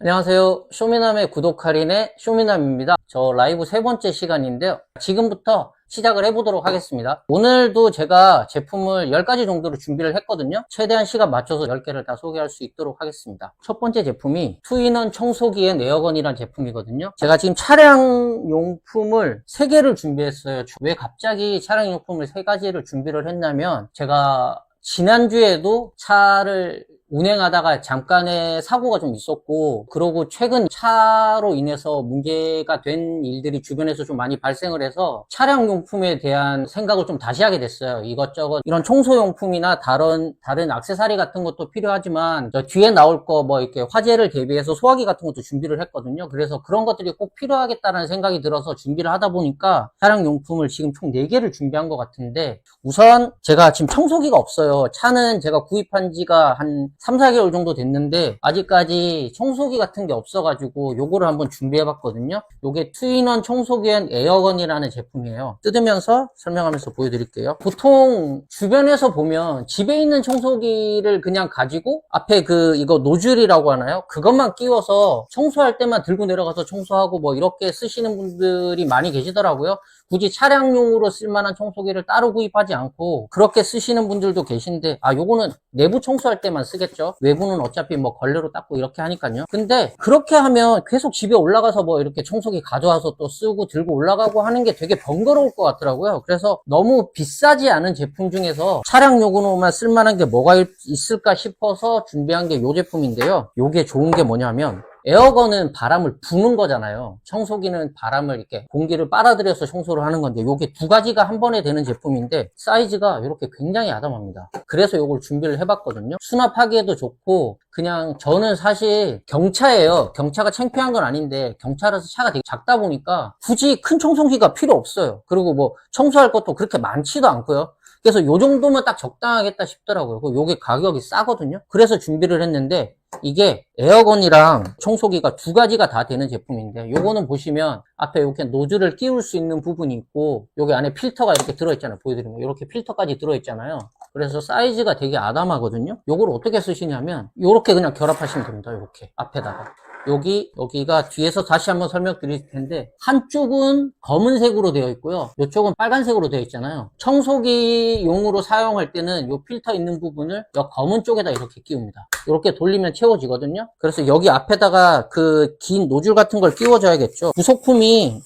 안녕하세요. 쇼미남의 구독 할인의 쇼미남입니다. 저 라이브 세 번째 시간인데요. 지금부터 시작을 해보도록 하겠습니다. 오늘도 제가 제품을 10가지 정도로 준비를 했거든요. 최대한 시간 맞춰서 10개를 다 소개할 수 있도록 하겠습니다. 첫 번째 제품이 투인원 청소기 앤 에어건이라는 제품이거든요. 제가 지금 차량 용품을 3개를 준비했어요. 왜 갑자기 차량 용품을 3가지를 준비를 했냐면, 제가 지난주에도 차를 운행하다가 잠깐의 사고가 좀 있었고, 그러고 최근 차로 인해서 문제가 된 일들이 주변에서 좀 많이 발생을 해서 차량 용품에 대한 생각을 좀 다시 하게 됐어요. 이것저것 이런 청소용품이나 다른 액세서리 같은 것도 필요하지만, 저 뒤에 나올 거 뭐 이렇게 화재를 대비해서 소화기 같은 것도 준비를 했거든요. 그래서 그런 것들이 꼭 필요하겠다는 생각이 들어서 준비를 하다 보니까 차량 용품을 지금 총 4개를 준비한 것 같은데, 우선 제가 지금 청소기가 없어요. 차는 제가 구입한 지가 한 3, 4개월 정도 됐는데 아직까지 청소기 같은 게 없어가지고 요거를 한번 준비해봤거든요. 요게 투인원 청소기 앤 에어건이라는 제품이에요. 뜯으면서 설명하면서 보여드릴게요. 보통 주변에서 보면 집에 있는 청소기를 그냥 가지고 앞에 이거 노즐이라고 하나요? 그것만 끼워서 청소할 때만 들고 내려가서 청소하고 뭐 이렇게 쓰시는 분들이 많이 계시더라고요. 굳이 차량용으로 쓸만한 청소기를 따로 구입하지 않고 그렇게 쓰시는 분들도 계신데, 요거는 내부 청소할 때만 쓰겠죠. 외부는 어차피 뭐 걸레로 닦고 이렇게 하니까요. 근데 그렇게 하면 계속 집에 올라가서 뭐 이렇게 청소기 가져와서 또 쓰고 들고 올라가고 하는 게 되게 번거로울 것 같더라고요. 그래서 너무 비싸지 않은 제품 중에서 차량용으로만 쓸만한 게 뭐가 있을까 싶어서 준비한 게 이 제품인데요. 요게 좋은 게 뭐냐면, 에어건은 바람을 부는 거잖아요. 청소기는 바람을 이렇게 공기를 빨아들여서 청소를 하는 건데, 요게 2가지가 한 번에 되는 제품인데 사이즈가 이렇게 굉장히 아담합니다. 그래서 요걸 준비를 해봤거든요. 수납하기에도 좋고, 그냥 저는 사실 경차예요. 경차가 창피한 건 아닌데 경차라서 차가 되게 작다 보니까 굳이 큰 청소기가 필요 없어요. 그리고 뭐 청소할 것도 그렇게 많지도 않고요. 그래서 요 정도면 딱 적당하겠다 싶더라고요. 요게 가격이 싸거든요. 그래서 준비를 했는데, 이게 에어건이랑 청소기가 2가지가 다 되는 제품인데, 요거는 보시면 앞에 이렇게 노즐을 끼울 수 있는 부분이 있고, 여기 안에 필터가 이렇게 들어있잖아요. 보여드리면 이렇게 필터까지 들어있잖아요. 그래서 사이즈가 되게 아담하거든요. 요걸 어떻게 쓰시냐면 요렇게 그냥 결합하시면 됩니다. 요렇게 앞에다가 여기가 뒤에서 다시 한번 설명드릴 텐데, 한쪽은 검은색으로 되어 있고요, 이쪽은 빨간색으로 되어 있잖아요. 청소기용으로 사용할 때는 이 필터 있는 부분을 이 검은 쪽에다 이렇게 끼웁니다. 이렇게 돌리면 채워지거든요. 그래서 여기 앞에다가 그 긴 노즐 같은 걸 끼워줘야겠죠. 부속품이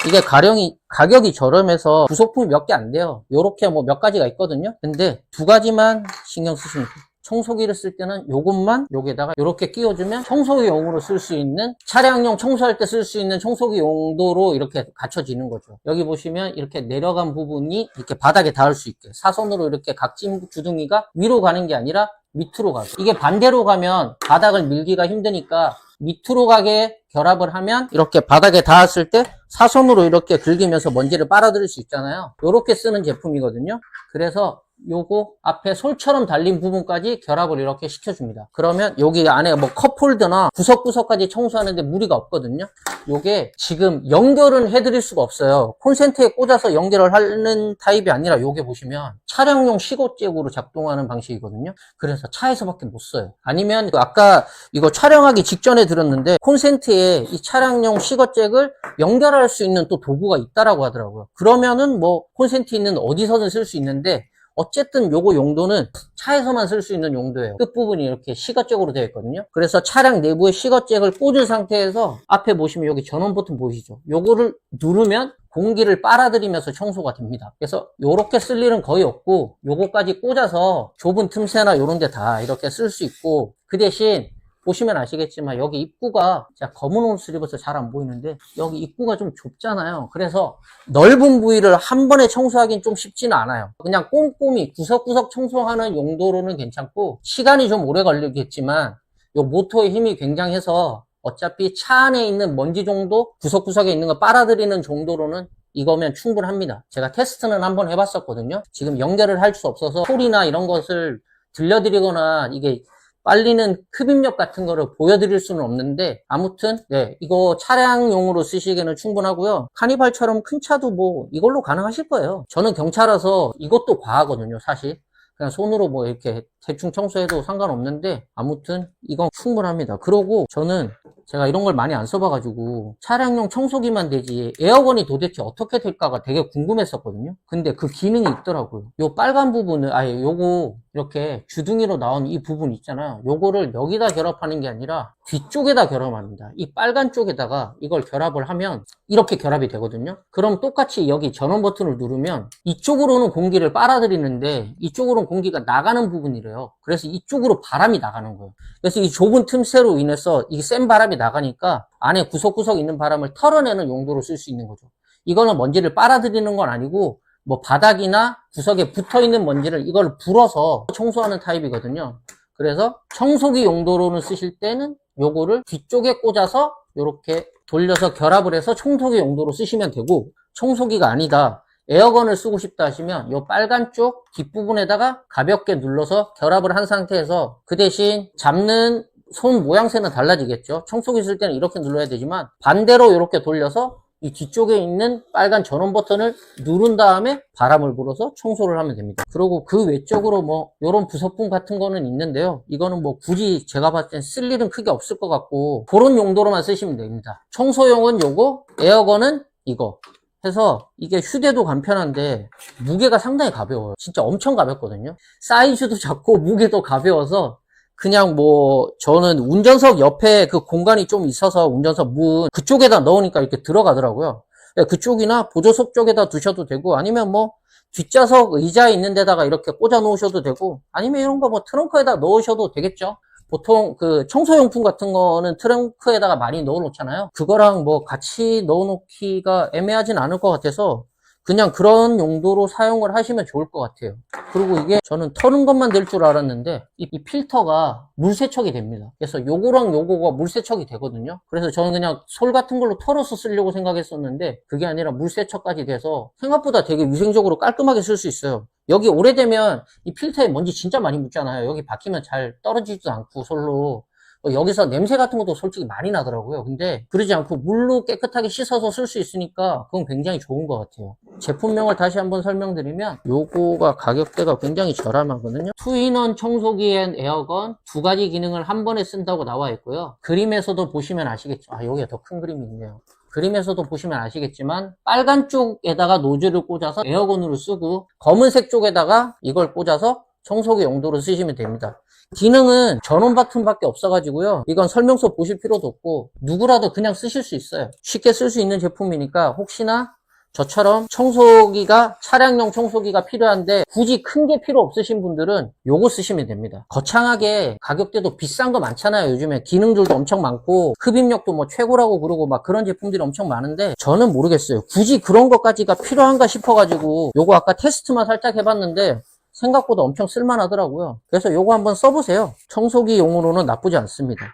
이게 가격이 저렴해서 부속품이 몇 개 안 돼요. 요렇게 뭐 몇 가지가 있거든요. 근데 2가지만 신경 쓰시면 돼요. 청소기를 쓸 때는 요것만 여기에다가 이렇게 끼워주면 청소기용으로 쓸 수 있는, 차량용 청소할 때 쓸 수 있는 청소기 용도로 이렇게 갖춰지는 거죠. 여기 보시면 이렇게 내려간 부분이 이렇게 바닥에 닿을 수 있게, 사선으로 이렇게 각진 주둥이가 위로 가는 게 아니라 밑으로 가게. 이게 반대로 가면 바닥을 밀기가 힘드니까 밑으로 가게 결합을 하면 이렇게 바닥에 닿았을 때 사선으로 이렇게 긁으면서 먼지를 빨아들일 수 있잖아요. 이렇게 쓰는 제품이거든요. 그래서 요거 앞에 솔처럼 달린 부분까지 결합을 이렇게 시켜줍니다. 그러면 여기 안에 뭐 컵홀더나 구석구석까지 청소하는데 무리가 없거든요. 요게 지금 연결은 해드릴 수가 없어요. 콘센트에 꽂아서 연결을 하는 타입이 아니라, 요게 보시면 차량용 시거잭으로 작동하는 방식이거든요. 그래서 차에서밖에 못 써요. 아니면 아까 이거 촬영하기 직전에 들었는데, 콘센트에 이 차량용 시거잭을 연결할 수 있는 또 도구가 있다라고 하더라고요. 그러면은 뭐 콘센트 있는 어디서든 쓸 수 있는데, 어쨌든 요거 용도는 차에서만 쓸 수 있는 용도예요. 끝부분이 이렇게 시거잭으로 되어 있거든요. 그래서 차량 내부에 시거잭을 꽂은 상태에서 앞에 보시면 여기 전원 버튼 보이시죠? 요거를 누르면 공기를 빨아들이면서 청소가 됩니다. 그래서 요렇게 쓸 일은 거의 없고, 요거까지 꽂아서 좁은 틈새나 요런 데 다 이렇게 쓸 수 있고, 그 대신 보시면 아시겠지만 여기 입구가, 제가 검은 옷을 입어서 잘 안 보이는데 여기 입구가 좀 좁잖아요. 그래서 넓은 부위를 한 번에 청소하기는 좀 쉽지는 않아요. 그냥 꼼꼼히 구석구석 청소하는 용도로는 괜찮고, 시간이 좀 오래 걸리겠지만 요 모터의 힘이 굉장해서 어차피 차 안에 있는 먼지 정도, 구석구석에 있는 거 빨아들이는 정도로는 이거면 충분합니다. 제가 테스트는 한번 해봤었거든요. 지금 연결을 할 수 없어서 소리나 이런 것을 들려드리거나 이게 빨리는 흡입력 같은 거를 보여드릴 수는 없는데, 아무튼 이거 차량용으로 쓰시기에는 충분하고요. 카니발처럼 큰 차도 뭐 이걸로 가능하실 거예요. 저는 경차라서 이것도 과하거든요, 사실. 그냥 손으로 뭐 이렇게 대충 청소해도 상관없는데 아무튼 이건 충분합니다. 그러고 저는 제가 이런 걸 많이 안 써봐가지고 차량용 청소기만 되지 에어건이 도대체 어떻게 될까가 되게 궁금했었거든요. 근데 그 기능이 있더라고요. 요 빨간 부분을 아예 요거 이렇게 주둥이로 나온 이 부분 있잖아요. 요거를 여기다 결합하는 게 아니라 뒤쪽에다 결합합니다. 이 빨간 쪽에다가 이걸 결합을 하면 이렇게 결합이 되거든요. 그럼 똑같이 여기 전원 버튼을 누르면 이쪽으로는 공기를 빨아들이는데 이쪽으로는 공기가 나가는 부분이래요. 그래서 이쪽으로 바람이 나가는 거예요. 그래서 이 좁은 틈새로 인해서 이 센 바람이 나가니까 안에 구석구석 있는 바람을 털어내는 용도로 쓸 수 있는 거죠. 이거는 먼지를 빨아들이는 건 아니고 뭐 바닥이나 구석에 붙어있는 먼지를 이걸 불어서 청소하는 타입이거든요. 그래서 청소기 용도로는 쓰실 때는 요거를 뒤쪽에 꽂아서 이렇게 돌려서 결합을 해서 청소기 용도로 쓰시면 되고, 청소기가 아니다, 에어건을 쓰고 싶다 하시면 요 빨간 쪽 뒷부분에다가 가볍게 눌러서 결합을 한 상태에서 그 대신 잡는 손 모양새는 달라지겠죠. 청소기 쓸 때는 이렇게 눌러야 되지만 반대로 이렇게 돌려서 이 뒤쪽에 있는 빨간 전원 버튼을 누른 다음에 바람을 불어서 청소를 하면 됩니다. 그리고 그 외적으로 뭐 이런 부속품 같은 거는 있는데요. 이거는 뭐 굳이 제가 봤을 땐 쓸 일은 크게 없을 것 같고 그런 용도로만 쓰시면 됩니다. 청소용은 요거, 에어건은 이거 해서 이게 휴대도 간편한데 무게가 상당히 가벼워요. 진짜 엄청 가볍거든요. 사이즈도 작고 무게도 가벼워서 그냥 뭐 저는 운전석 옆에 그 공간이 좀 있어서 운전석 문 그쪽에다 넣으니까 이렇게 들어가더라고요. 그쪽이나 보조석 쪽에다 두셔도 되고 아니면 뭐 뒷좌석 의자에 있는 데다가 이렇게 꽂아 놓으셔도 되고 아니면 이런 거 뭐 트렁크에다 넣으셔도 되겠죠. 보통 그 청소용품 같은 거는 트렁크에다가 많이 넣어 놓잖아요. 그거랑 뭐 같이 넣어 놓기가 애매하진 않을 것 같아서 그냥 그런 용도로 사용을 하시면 좋을 것 같아요. 그리고 이게 저는 터는 것만 될 줄 알았는데 이 필터가 물세척이 됩니다. 그래서 요거랑 요거가 물세척이 되거든요. 그래서 저는 그냥 솔 같은 걸로 털어서 쓰려고 생각했었는데 그게 아니라 물세척까지 돼서 생각보다 되게 위생적으로 깔끔하게 쓸 수 있어요. 여기 오래되면 이 필터에 먼지 진짜 많이 묻잖아요. 여기 박히면 잘 떨어지지도 않고 솔로 여기서 냄새 같은 것도 솔직히 많이 나더라고요. 근데 그러지 않고 물로 깨끗하게 씻어서 쓸 수 있으니까 그건 굉장히 좋은 것 같아요. 제품명을 다시 한번 설명드리면 요거가 가격대가 굉장히 저렴하거든요. 투인원 청소기 앤 에어건 두 가지 기능을 한 번에 쓴다고 나와 있고요. 그림에서도 보시면 아시겠죠. 여기가 더 큰 그림이 있네요. 그림에서도 보시면 아시겠지만 빨간 쪽에다가 노즐을 꽂아서 에어건으로 쓰고 검은색 쪽에다가 이걸 꽂아서 청소기 용도로 쓰시면 됩니다. 기능은 전원 버튼밖에 없어가지고요. 이건 설명서 보실 필요도 없고 누구라도 그냥 쓰실 수 있어요. 쉽게 쓸 수 있는 제품이니까 혹시나 저처럼 청소기가 차량용 청소기가 필요한데 굳이 큰 게 필요 없으신 분들은 요거 쓰시면 됩니다. 거창하게 가격대도 비싼 거 많잖아요. 요즘에 기능들도 엄청 많고 흡입력도 뭐 최고라고 그러고 막 그런 제품들이 엄청 많은데 저는 모르겠어요. 굳이 그런 것까지가 필요한가 싶어가지고 요거 아까 테스트만 살짝 해봤는데 생각보다 엄청 쓸만하더라고요. 그래서 요거 한번 써보세요. 청소기 용으로는 나쁘지 않습니다.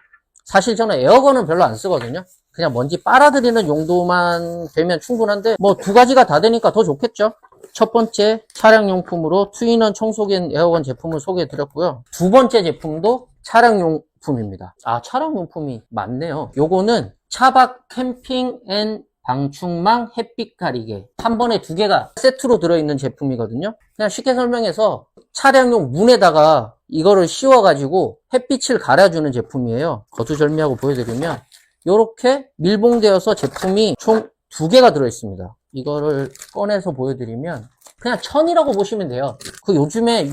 사실 저는 에어건은 별로 안 쓰거든요. 그냥 먼지 빨아들이는 용도만 되면 충분한데 뭐 두 가지가 다 되니까 더 좋겠죠. 첫 번째 차량용품으로 투인원 청소기 에어건 제품을 소개해드렸고요. 두 번째 제품도 차량용품입니다. 차량용품이 많네요. 요거는 차박 캠핑 앤 방충망 햇빛 가리개 한 번에 두 개가 세트로 들어있는 제품이거든요. 그냥 쉽게 설명해서 차량용 문에다가 이거를 씌워 가지고 햇빛을 가려주는 제품이에요. 거두절미하고 보여드리면 이렇게 밀봉되어서 제품이 총 두 개가 들어있습니다. 이거를 꺼내서 보여드리면 그냥 천이라고 보시면 돼요. 그 요즘에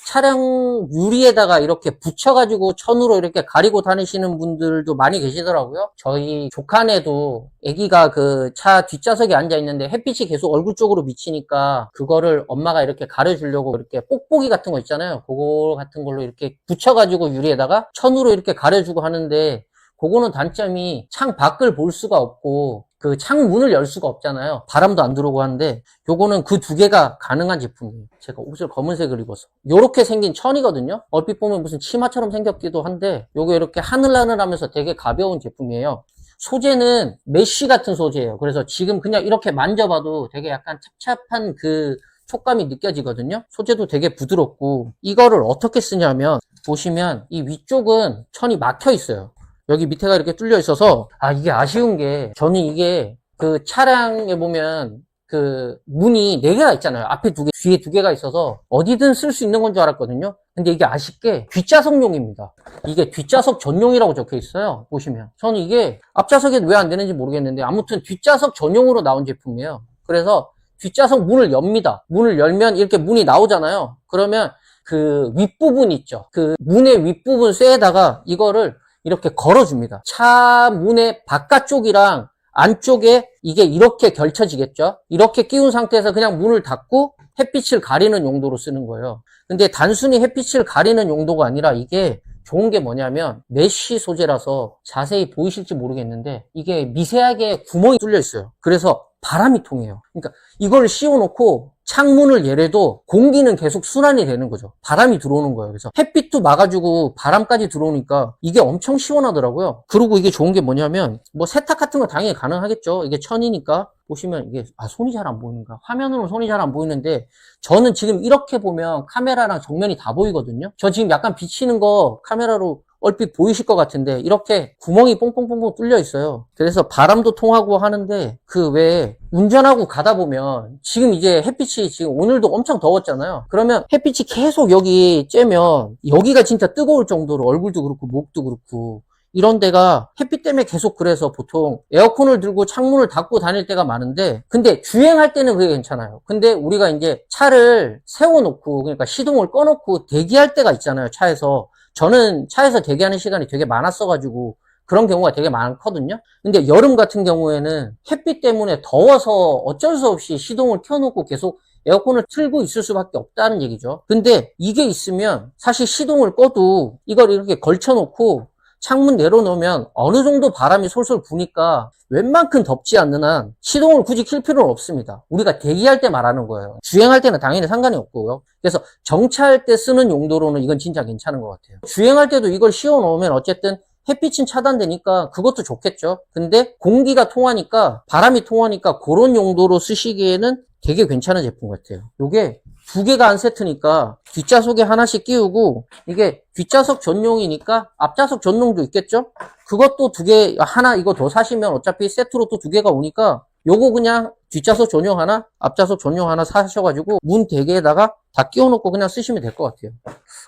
차량 유리에다가 이렇게 붙여가지고 천으로 이렇게 가리고 다니시는 분들도 많이 계시더라고요. 저희 조카네도 아기가 그 차 뒷좌석에 앉아 있는데 햇빛이 계속 얼굴 쪽으로 비치니까 그거를 엄마가 이렇게 가려주려고 이렇게 뽁뽁이 같은 거 있잖아요. 그거 같은 걸로 이렇게 붙여가지고 유리에다가 천으로 이렇게 가려주고 하는데 그거는 단점이 창 밖을 볼 수가 없고 그 창문을 열 수가 없잖아요. 바람도 안 들어오고 하는데 요거는 그 두 개가 가능한 제품이에요. 제가 옷을 검은색을 입어서 요렇게 생긴 천이거든요. 얼핏 보면 무슨 치마처럼 생겼기도 한데 요게 이렇게 하늘하늘하면서 되게 가벼운 제품이에요. 소재는 메쉬 같은 소재예요. 그래서 지금 그냥 이렇게 만져봐도 되게 약간 찹찹한 그 촉감이 느껴지거든요. 소재도 되게 부드럽고 이거를 어떻게 쓰냐면 보시면 이 위쪽은 천이 막혀 있어요. 여기 밑에가 이렇게 뚫려 있어서 이게 아쉬운 게 저는 이게 그 차량에 보면 그 문이 4개가 있잖아요. 앞에 2개, 뒤에 2개가 있어서 어디든 쓸 수 있는 건 줄 알았거든요. 근데 이게 아쉽게 뒷좌석용입니다. 이게 뒷좌석 전용이라고 적혀 있어요. 보시면. 저는 이게 앞좌석에 왜 안 되는지 모르겠는데 아무튼 뒷좌석 전용으로 나온 제품이에요. 그래서 뒷좌석 문을 엽니다. 문을 열면 이렇게 문이 나오잖아요. 그러면 그 윗부분 있죠. 그 문의 윗부분 쇠에다가 이거를 이렇게 걸어줍니다. 차 문의 바깥쪽이랑 안쪽에 이게 이렇게 걸쳐지겠죠. 이렇게 끼운 상태에서 그냥 문을 닫고 햇빛을 가리는 용도로 쓰는 거예요. 근데 단순히 햇빛을 가리는 용도가 아니라 이게 좋은 게 뭐냐면 메쉬 소재라서 자세히 보이실지 모르겠는데 이게 미세하게 구멍이 뚫려 있어요. 그래서 바람이 통해요. 그러니까 이걸 씌워놓고 창문을 열어도 공기는 계속 순환이 되는 거죠. 바람이 들어오는 거예요. 그래서 햇빛도 막아주고 바람까지 들어오니까 이게 엄청 시원하더라고요. 그리고 이게 좋은 게 뭐냐면 뭐 세탁 같은 거 당연히 가능하겠죠. 이게 천이니까. 보시면 이게 손이 잘 안 보이는가? 화면으로 손이 잘 안 보이는데 저는 지금 이렇게 보면 카메라랑 정면이 다 보이거든요. 저 지금 약간 비치는 거 카메라로 얼핏 보이실 것 같은데 이렇게 구멍이 뽕뽕뽕뽕 뚫려 있어요. 그래서 바람도 통하고 하는데 그 외에 운전하고 가다 보면 지금 이제 햇빛이 지금 오늘도 엄청 더웠잖아요. 그러면 햇빛이 계속 여기 쬐면 여기가 진짜 뜨거울 정도로 얼굴도 그렇고 목도 그렇고 이런 데가 햇빛 때문에 계속 그래서 보통 에어컨을 들고 창문을 닫고 다닐 때가 많은데 근데 주행할 때는 그게 괜찮아요. 근데 우리가 이제 차를 세워놓고 그러니까 시동을 꺼놓고 대기할 때가 있잖아요. 차에서. 저는 차에서 대기하는 시간이 되게 많았어가지고 그런 경우가 되게 많거든요. 근데 여름 같은 경우에는 햇빛 때문에 더워서 어쩔 수 없이 시동을 켜놓고 계속 에어컨을 틀고 있을 수밖에 없다는 얘기죠. 근데 이게 있으면 사실 시동을 꺼도 이걸 이렇게 걸쳐놓고 창문 내려놓으면 어느 정도 바람이 솔솔 부니까 웬만큼 덥지 않는 한 시동을 굳이 킬 필요는 없습니다. 우리가 대기할 때 말하는 거예요. 주행할 때는 당연히 상관이 없고요. 그래서 정차할 때 쓰는 용도로는 이건 진짜 괜찮은 것 같아요. 주행할 때도 이걸 씌워 놓으면 어쨌든 햇빛은 차단되니까 그것도 좋겠죠. 근데 공기가 통하니까 바람이 통하니까 그런 용도로 쓰시기에는 되게 괜찮은 제품 같아요. 요게 2개가 한 세트니까 뒷좌석에 하나씩 끼우고 이게 뒷좌석 전용이니까 앞좌석 전용도 있겠죠? 그것도 2개, 하나 이거 더 사시면 어차피 세트로 또 2개가 오니까 요거 그냥 뒷좌석 전용 하나, 앞좌석 전용 하나 사셔가지고 문 대개에다가 다 끼워놓고 그냥 쓰시면 될 것 같아요.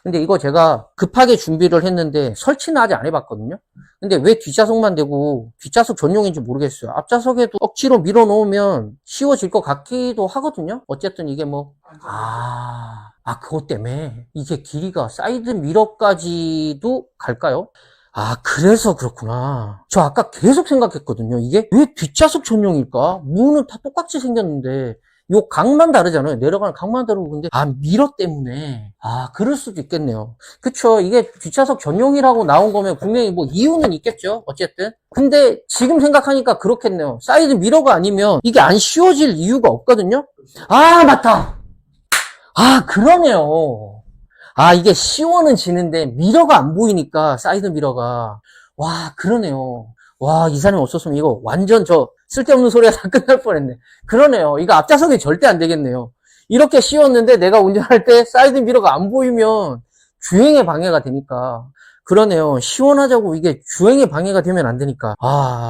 근데 이거 제가 급하게 준비를 했는데 설치는 아직 안 해봤거든요. 근데 왜 뒷좌석만 되고 뒷좌석 전용인지 모르겠어요. 앞좌석에도 억지로 밀어놓으면 쉬워질 것 같기도 하거든요. 어쨌든 이게 뭐 그것 때문에 이게 길이가 사이드 미러까지도 갈까요? 그래서 그렇구나. 저 아까 계속 생각했거든요. 이게 왜 뒷좌석 전용일까? 문은 다 똑같이 생겼는데 요 각만 다르잖아요. 내려가는 각만 다르고 근데 미러 때문에 그럴 수도 있겠네요. 그쵸. 이게 뒷좌석 전용이라고 나온 거면 분명히 뭐 이유는 있겠죠. 어쨌든 근데 지금 생각하니까 그렇겠네요. 사이드 미러가 아니면 이게 안 씌워질 이유가 없거든요. 맞다. 그러네요. 이게 씌워는 지는데 미러가 안 보이니까 사이드 미러가 그러네요. 이 사람이 없었으면 이거 완전 저 쓸데없는 소리가 다 끝날 뻔했네. 그러네요. 이거 앞좌석이 절대 안 되겠네요. 이렇게 씌웠는데 내가 운전할 때 사이드 미러가 안 보이면 주행에 방해가 되니까. 그러네요. 시원하자고 이게 주행에 방해가 되면 안 되니까.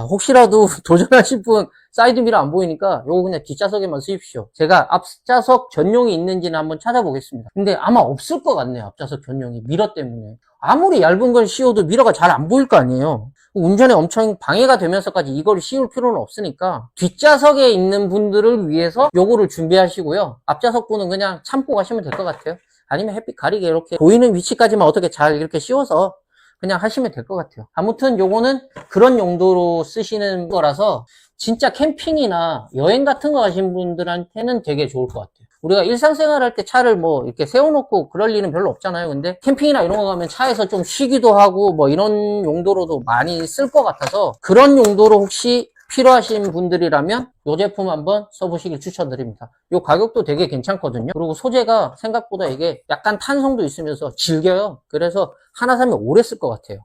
혹시라도 도전하실 분 사이드 미러 안 보이니까 요거 그냥 뒷좌석에만 쓰십시오. 제가 앞좌석 전용이 있는지는 한번 찾아보겠습니다. 근데 아마 없을 것 같네요. 앞좌석 전용이 미러 때문에. 아무리 얇은 걸 씌워도 미러가 잘 안 보일 거 아니에요. 운전에 엄청 방해가 되면서까지 이걸 씌울 필요는 없으니까 뒷좌석에 있는 분들을 위해서 요거를 준비하시고요. 앞좌석 분은 그냥 참고 가시면 될 것 같아요. 아니면 햇빛 가리게 이렇게 보이는 위치까지만 어떻게 잘 이렇게 씌워서 그냥 하시면 될 것 같아요. 아무튼 요거는 그런 용도로 쓰시는 거라서 진짜 캠핑이나 여행 같은 거 가신 분들한테는 되게 좋을 것 같아요. 우리가 일상생활 할 때 차를 뭐 이렇게 세워놓고 그럴 일은 별로 없잖아요. 근데 캠핑이나 이런 거 가면 차에서 좀 쉬기도 하고 뭐 이런 용도로도 많이 쓸 것 같아서 그런 용도로 혹시 필요하신 분들이라면 이 제품 한번 써보시길 추천드립니다. 이 가격도 되게 괜찮거든요. 그리고 소재가 생각보다 이게 약간 탄성도 있으면서 질겨요. 그래서 하나 사면 오래 쓸 것 같아요.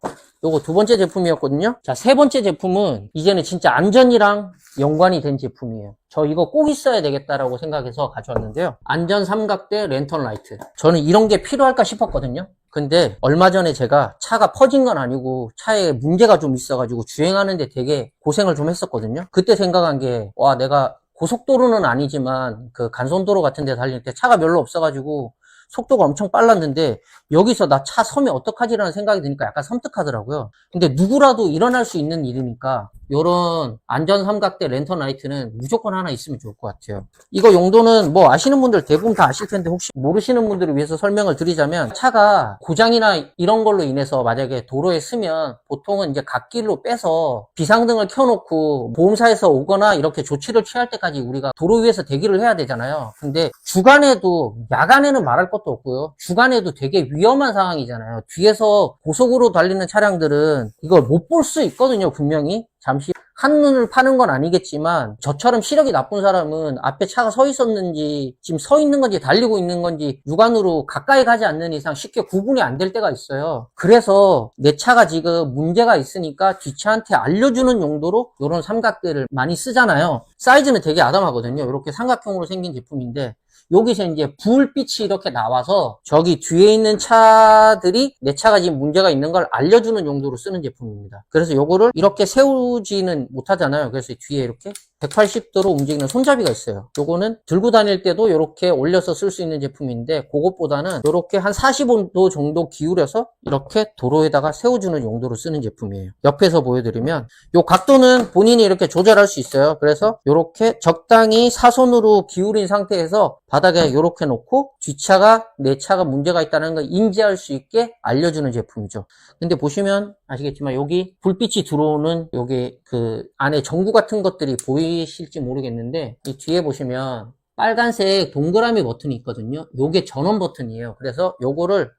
요거 2번째 제품이었거든요. 자, 3번째 제품은 이제는 진짜 안전이랑 연관이 된 제품이에요. 저 이거 꼭 있어야 되겠다라고 생각해서 가져왔는데요. 안전 삼각대 랜턴 라이트. 저는 이런 게 필요할까 싶었거든요. 근데 얼마 전에 제가 차가 퍼진 건 아니고 차에 문제가 좀 있어가지고 주행하는데 되게 고생을 좀 했었거든요. 그때 생각한 게 내가 고속도로는 아니지만 그 간선도로 같은 데 달릴 때 차가 별로 없어가지고 속도가 엄청 빨랐는데 여기서 나 차 서면 어떡하지라는 생각이 드니까 약간 섬뜩하더라고요. 근데 누구라도 일어날 수 있는 일이니까 요런 안전 삼각대 랜턴 라이트는 무조건 하나 있으면 좋을 것 같아요. 이거 용도는 뭐 아시는 분들 대부분 다 아실 텐데 혹시 모르시는 분들을 위해서 설명을 드리자면 차가 고장이나 이런 걸로 인해서 만약에 도로에 쓰면 보통은 이제 갓길로 빼서 비상등을 켜놓고 보험사에서 오거나 이렇게 조치를 취할 때까지 우리가 도로 위에서 대기를 해야 되잖아요. 근데 주간에도 야간에는 말할 것도 없고요. 주간에도 되게 위험한 상황이잖아요. 뒤에서 고속으로 달리는 차량들은 이걸 못 볼 수 있거든요. 분명히. 잠시 한눈을 파는 건 아니겠지만 저처럼 시력이 나쁜 사람은 앞에 차가 서 있었는지 지금 서 있는 건지 달리고 있는 건지 육안으로 가까이 가지 않는 이상 쉽게 구분이 안 될 때가 있어요. 그래서 내 차가 지금 문제가 있으니까 뒷차한테 알려주는 용도로 이런 삼각대를 많이 쓰잖아요. 사이즈는 되게 아담하거든요. 이렇게 삼각형으로 생긴 제품인데 여기서 이제 불빛이 이렇게 나와서 저기 뒤에 있는 차들이 내 차가 지금 문제가 있는 걸 알려주는 용도로 쓰는 제품입니다. 그래서 요거를 이렇게 세우지는 못하잖아요. 그래서 뒤에 이렇게 180도로 움직이는 손잡이가 있어요. 요거는 들고 다닐 때도 이렇게 올려서 쓸 수 있는 제품인데 그것보다는 이렇게 한 45도 정도 기울여서 이렇게 도로에다가 세워주는 용도로 쓰는 제품이에요. 옆에서 보여드리면 요 각도는 본인이 이렇게 조절할 수 있어요. 그래서 이렇게 적당히 사선으로 기울인 상태에서 바닥에 이렇게 놓고 뒷차가 내 차가 문제가 있다는 걸 인지할 수 있게 알려주는 제품이죠. 근데 보시면 아시겠지만 여기 불빛이 들어오는 여기 그 안에 전구 같은 것들이 보이실지 모르겠는데 이 뒤에 보시면 빨간색 동그라미 버튼이 있거든요. 요게 전원 버튼이에요. 그래서 요거를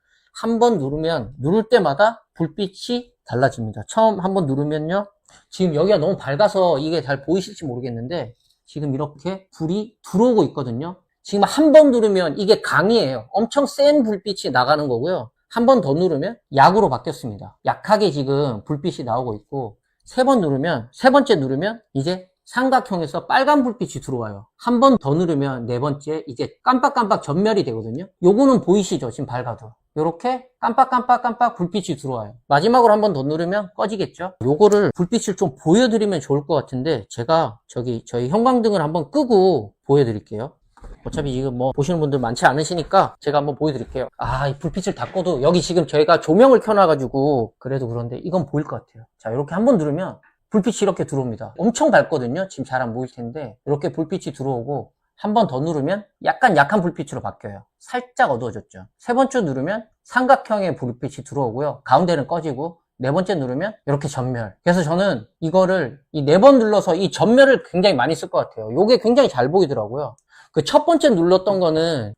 한번 누르면 누를 때마다 불빛이 달라집니다. 처음 한번 누르면요. 지금 여기가 너무 밝아서 이게 잘 보이실지 모르겠는데 지금 이렇게 불이 들어오고 있거든요. 지금 한 번 누르면 이게 강이에요. 엄청 센 불빛이 나가는 거고요. 한 번 더 누르면 약으로 바뀌었습니다. 약하게 지금 불빛이 나오고 있고 세 번째 누르면 이제 삼각형에서 빨간 불빛이 들어와요. 한 번 더 누르면 네 번째 이제 깜빡깜빡 전멸이 되거든요. 요거는 보이시죠? 지금 밝아도. 요렇게 깜빡깜빡깜빡 불빛이 들어와요. 마지막으로 한 번 더 누르면 꺼지겠죠? 요거를 불빛을 좀 보여드리면 좋을 것 같은데 제가 저희 형광등을 한번 끄고 보여드릴게요. 어차피 지금 뭐 보시는 분들 많지 않으시니까 제가 한번 보여드릴게요. 이 불빛을 다 꺼도 여기 지금 저희가 조명을 켜놔가지고 그래도 그런데 이건 보일 것 같아요. 자, 이렇게 한번 누르면 불빛이 이렇게 들어옵니다. 엄청 밝거든요. 지금 잘 안 보일 텐데 이렇게 불빛이 들어오고 한 번 더 누르면 약간 약한 불빛으로 바뀌어요. 살짝 어두워졌죠. 세 번째 누르면 삼각형의 불빛이 들어오고요. 가운데는 꺼지고 네 번째 누르면 이렇게 전멸. 그래서 저는 이거를 이 네 번 눌러서 이 전멸을 굉장히 많이 쓸 것 같아요. 이게 굉장히 잘 보이더라고요. 그 첫 번째 눌렀던 거는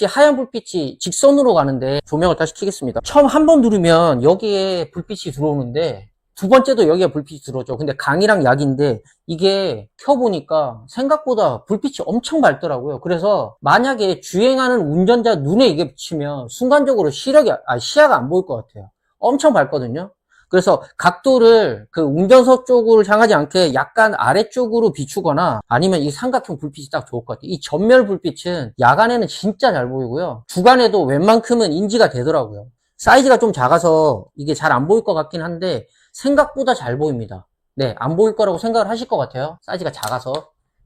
하얀 불빛이 직선으로 가는데 조명을 다시 켜겠습니다. 처음 한 번 누르면 여기에 불빛이 들어오는데 두 번째도 여기에 불빛이 들어오죠. 근데 강이랑 약인데 이게 켜보니까 생각보다 불빛이 엄청 밝더라고요. 그래서 만약에 주행하는 운전자 눈에 이게 비치면 순간적으로 시야가 안 보일 것 같아요. 엄청 밝거든요. 그래서 각도를 그 운전석 쪽으로 향하지 않게 약간 아래쪽으로 비추거나 아니면 이 삼각형 불빛이 딱 좋을 것 같아요. 이 전멸 불빛은 야간에는 진짜 잘 보이고요. 주간에도 웬만큼은 인지가 되더라고요. 사이즈가 좀 작아서 이게 잘 안 보일 것 같긴 한데 생각보다 잘 보입니다. 네, 안 보일 거라고 생각을 하실 것 같아요. 사이즈가 작아서.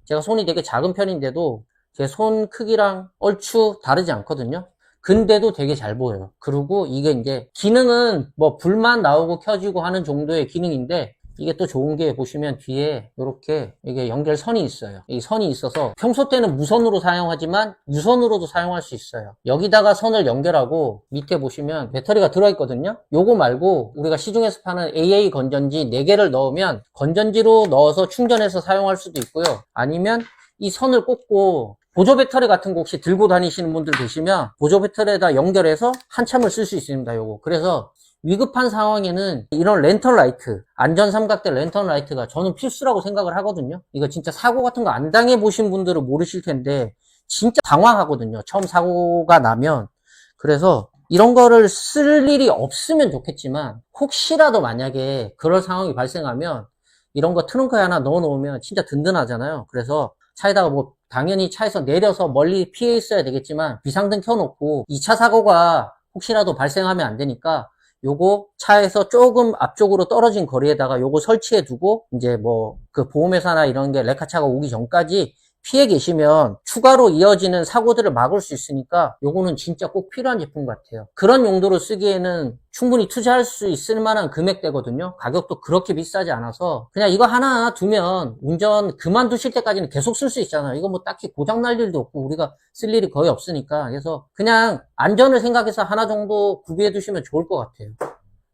제가 손이 되게 작은 편인데도 제 손 크기랑 얼추 다르지 않거든요. 근데도 되게 잘 보여요. 그리고 이게 이제 기능은 뭐 불만 나오고 켜지고 하는 정도의 기능인데 이게 또 좋은 게 보시면 뒤에 이렇게 이게 연결선이 있어요. 이 선이 있어서 평소 때는 무선으로 사용하지만 유선으로도 사용할 수 있어요. 여기다가 선을 연결하고 밑에 보시면 배터리가 들어있거든요. 요거 말고 우리가 시중에서 파는 AA 건전지 4개를 넣으면 건전지로 넣어서 충전해서 사용할 수도 있고요. 아니면 이 선을 꽂고 보조 배터리 같은 거 혹시 들고 다니시는 분들 계시면 보조 배터리에다 연결해서 한참을 쓸 수 있습니다. 요거. 그래서 위급한 상황에는 이런 랜턴 라이트, 안전 삼각대 랜턴 라이트가 저는 필수라고 생각을 하거든요. 이거 진짜 사고 같은 거 안 당해보신 분들은 모르실 텐데 진짜 당황하거든요. 처음 사고가 나면. 그래서 이런 거를 쓸 일이 없으면 좋겠지만 혹시라도 만약에 그럴 상황이 발생하면 이런 거 트렁크에 하나 넣어 놓으면 진짜 든든하잖아요. 그래서 차에다가 뭐 당연히 차에서 내려서 멀리 피해 있어야 되겠지만 비상등 켜놓고 2차 사고가 혹시라도 발생하면 안 되니까 요거 차에서 조금 앞쪽으로 떨어진 거리에다가 요거 설치해 두고 이제 뭐 그 보험회사나 이런 게 레카차가 오기 전까지 피해 계시면 추가로 이어지는 사고들을 막을 수 있으니까 요거는 진짜 꼭 필요한 제품 같아요. 그런 용도로 쓰기에는 충분히 투자할 수 있을 만한 금액대거든요. 가격도 그렇게 비싸지 않아서 그냥 이거 하나 두면 운전 그만두실 때까지는 계속 쓸 수 있잖아요. 이거 뭐 딱히 고장날 일도 없고 우리가 쓸 일이 거의 없으니까. 그래서 그냥 안전을 생각해서 하나 정도 구비해 두시면 좋을 것 같아요.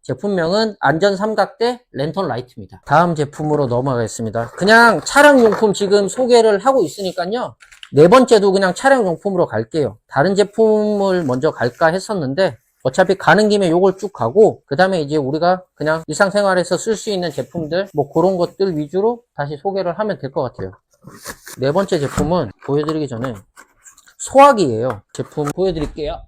제품명은 안전 삼각대 랜턴 라이트입니다. 다음 제품으로 넘어가겠습니다. 그냥 차량용품 지금 소개를 하고 있으니까요. 네 번째도 그냥 차량용품으로 갈게요. 다른 제품을 먼저 갈까 했었는데 어차피 가는 김에 요걸 쭉 가고 그 다음에 이제 우리가 그냥 일상생활에서 쓸 수 있는 제품들 뭐 그런 것들 위주로 다시 소개를 하면 될 것 같아요. 네 번째 제품은 보여드리기 전에 소화기예요. 제품 보여드릴게요.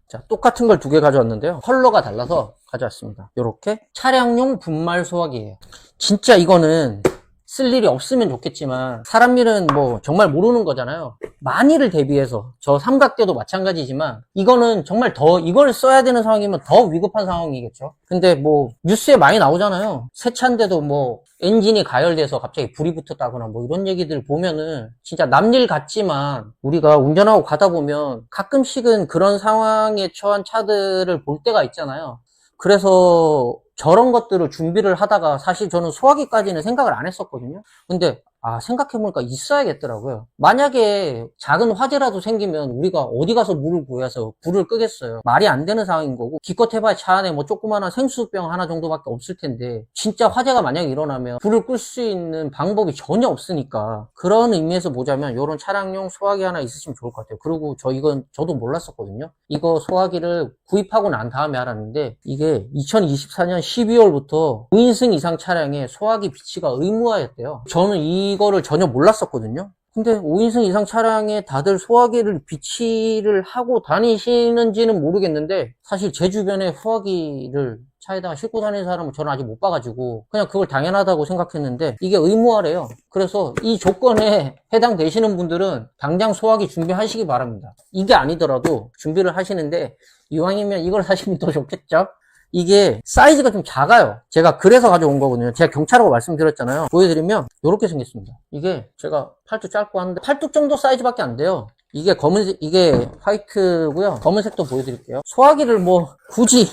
자, 똑같은 걸 두 개 가져왔는데요. 컬러가 달라서 가져왔습니다. 요렇게 차량용 분말 소화기예요. 진짜 이거는 쓸 일이 없으면 좋겠지만 사람 일은 뭐 정말 모르는 거잖아요. 만일을 대비해서 저 삼각대도 마찬가지지만 이거는 정말 더 이걸 써야 되는 상황이면 더 위급한 상황이겠죠. 근데 뭐 뉴스에 많이 나오잖아요. 새 차인데도 뭐 엔진이 가열돼서 갑자기 불이 붙었다거나 뭐 이런 얘기들 보면은 진짜 남일 같지만 우리가 운전하고 가다 보면 가끔씩은 그런 상황에 처한 차들을 볼 때가 있잖아요. 그래서 저런 것들을 준비를 하다가 사실 저는 소화기까지는 생각을 안 했었거든요. 근데 생각해보니까 있어야겠더라고요. 만약에 작은 화재라도 생기면 우리가 어디 가서 물을 구해서 불을 끄겠어요. 말이 안 되는 상황인 거고 기껏 해봐야 차 안에 뭐 조그마한 생수병 하나 정도밖에 없을 텐데 진짜 화재가 만약에 일어나면 불을 끌 수 있는 방법이 전혀 없으니까 그런 의미에서 보자면 이런 차량용 소화기 하나 있으시면 좋을 것 같아요. 그리고 이건 저도 몰랐었거든요. 이거 소화기를 구입하고 난 다음에 알았는데 이게 2024년 12월부터 5인승 이상 차량에 소화기 비치가 의무화였대요. 저는 이거를 전혀 몰랐었거든요. 근데 5인승 이상 차량에 다들 소화기를 비치를 하고 다니시는지는 모르겠는데 사실 제 주변에 소화기를 차에다가 싣고 다니는 사람은 저는 아직 못 봐가지고 그냥 그걸 당연하다고 생각했는데 이게 의무화래요. 그래서 이 조건에 해당되시는 분들은 당장 소화기 준비하시기 바랍니다. 이게 아니더라도 준비를 하시는데 이왕이면 이걸 사시면 더 좋겠죠? 이게 사이즈가 좀 작아요. 제가 그래서 가져온 거거든요. 제가 경차라고 말씀드렸잖아요. 보여드리면 이렇게 생겼습니다. 이게 제가 팔뚝 짧고 하는데 팔뚝 정도 사이즈밖에 안 돼요. 이게 검은색, 이게 화이트고요. 검은색도 보여드릴게요. 소화기를 뭐 굳이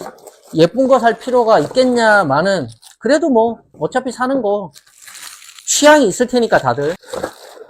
예쁜 거 살 필요가 있겠냐마는 그래도 뭐 어차피 사는 거 취향이 있을 테니까 다들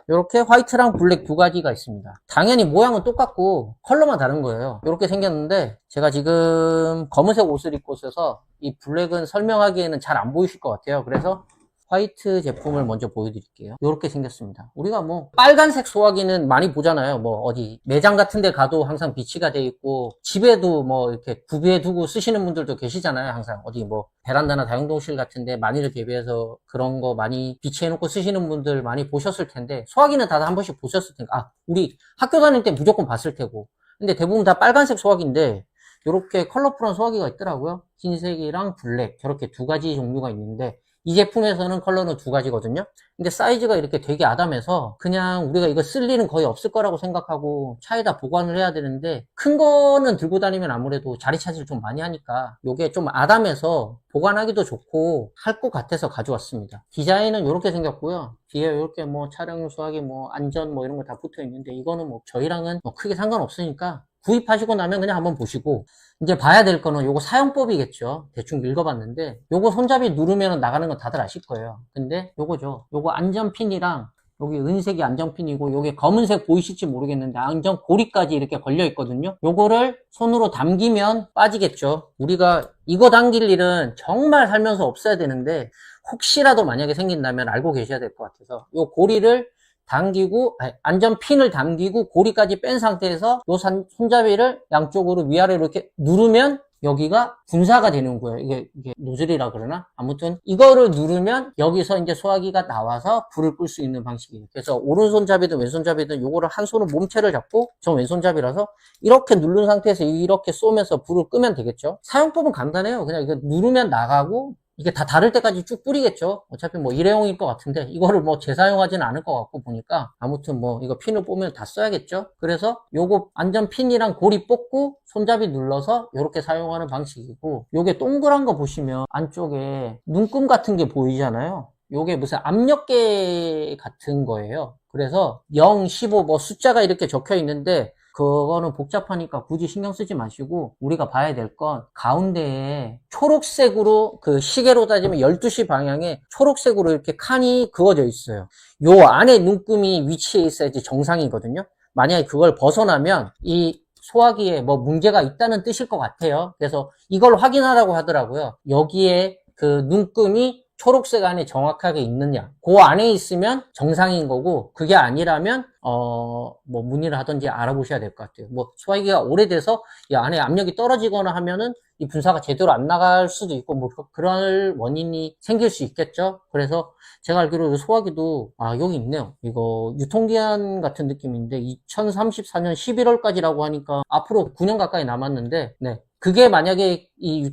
이렇게 화이트랑 블랙 두 가지가 있습니다. 당연히 모양은 똑같고 컬러만 다른 거예요. 이렇게 생겼는데 제가 지금 검은색 옷을 입고 있어서 이 블랙은 설명하기에는 잘 안 보이실 것 같아요. 그래서 화이트 제품을 먼저 보여드릴게요. 이렇게 생겼습니다. 우리가 뭐 빨간색 소화기는 많이 보잖아요. 뭐 어디 매장 같은 데 가도 항상 비치가 돼 있고 집에도 뭐 이렇게 구비해 두고 쓰시는 분들도 계시잖아요. 항상 어디 뭐 베란다나 다용도실 같은 데 만일을 대비해서 그런 거 많이 비치해 놓고 쓰시는 분들 많이 보셨을 텐데 소화기는 다들 한 번씩 보셨을 테니까 우리 학교 다닐 때 무조건 봤을 테고 근데 대부분 다 빨간색 소화기인데 이렇게 컬러풀한 소화기가 있더라고요. 흰색이랑 블랙 저렇게 두 가지 종류가 있는데 이 제품에서는 컬러는 두 가지거든요. 근데 사이즈가 이렇게 되게 아담해서 그냥 우리가 이거 쓸 일은 거의 없을 거라고 생각하고 차에다 보관을 해야 되는데 큰 거는 들고 다니면 아무래도 자리 차지를 좀 많이 하니까 이게 좀 아담해서 보관하기도 좋고 할 것 같아서 가져왔습니다. 디자인은 이렇게 생겼고요. 뒤에 이렇게 뭐 차량 수화기 뭐 안전 뭐 이런 거 다 붙어 있는데 이거는 뭐 저희랑은 뭐 크게 상관없으니까 구입하시고 나면 그냥 한번 보시고 이제 봐야 될 거는 요거 사용법이겠죠. 대충 읽어봤는데 요거 손잡이 누르면 나가는 건 다들 아실 거예요. 근데 요거죠. 요거 안전핀이랑 여기 은색이 안전핀이고 요게 검은색 보이실지 모르겠는데 안전 고리까지 이렇게 걸려 있거든요. 요거를 손으로 당기면 빠지겠죠. 우리가 이거 당길 일은 정말 살면서 없어야 되는데 혹시라도 만약에 생긴다면 알고 계셔야 될 것 같아서 요 고리를 당기고 안전핀을 당기고 고리까지 뺀 상태에서 요 손잡이를 양쪽으로 위아래로 이렇게 누르면 여기가 분사가 되는 거예요. 이게 노즐이라 그러나? 아무튼 이거를 누르면 여기서 이제 소화기가 나와서 불을 끌 수 있는 방식이에요. 그래서 오른손잡이든 왼손잡이든 요거를 한 손으로 몸체를 잡고 저 왼손잡이라서 이렇게 누른 상태에서 이렇게 쏘면서 불을 끄면 되겠죠. 사용법은 간단해요. 그냥 이거 누르면 나가고 이게 다 닳을 때까지 쭉 뿌리겠죠. 어차피 뭐 일회용일 것 같은데 이거를 뭐 재사용하지는 않을 것 같고 보니까 아무튼 뭐 이거 핀을 뽑으면 다 써야겠죠. 그래서 요거 안전 핀이랑 고리 뽑고 손잡이 눌러서 이렇게 사용하는 방식이고 요게 동그란 거 보시면 안쪽에 눈금 같은 게 보이잖아요. 요게 무슨 압력계 같은 거예요. 그래서 0, 15 뭐 숫자가 이렇게 적혀 있는데 그거는 복잡하니까 굳이 신경 쓰지 마시고 우리가 봐야 될 건 가운데에 초록색으로 그 시계로 따지면 12시 방향에 초록색으로 이렇게 칸이 그어져 있어요. 요 안에 눈금이 위치해 있어야지 정상이거든요. 만약에 그걸 벗어나면 이 소화기에 뭐 문제가 있다는 뜻일 것 같아요. 그래서 이걸 확인하라고 하더라고요. 여기에 그 눈금이 초록색 안에 정확하게 있느냐. 그 안에 있으면 정상인 거고, 그게 아니라면, 뭐, 문의를 하든지 알아보셔야 될 것 같아요. 뭐, 소화기가 오래돼서 이 안에 압력이 떨어지거나 하면은 이 분사가 제대로 안 나갈 수도 있고, 뭐, 그런 원인이 생길 수 있겠죠. 그래서 제가 알기로 소화기도, 여기 있네요. 이거 유통기한 같은 느낌인데, 2034년 11월까지라고 하니까 앞으로 9년 가까이 남았는데, 네. 그게 만약에 이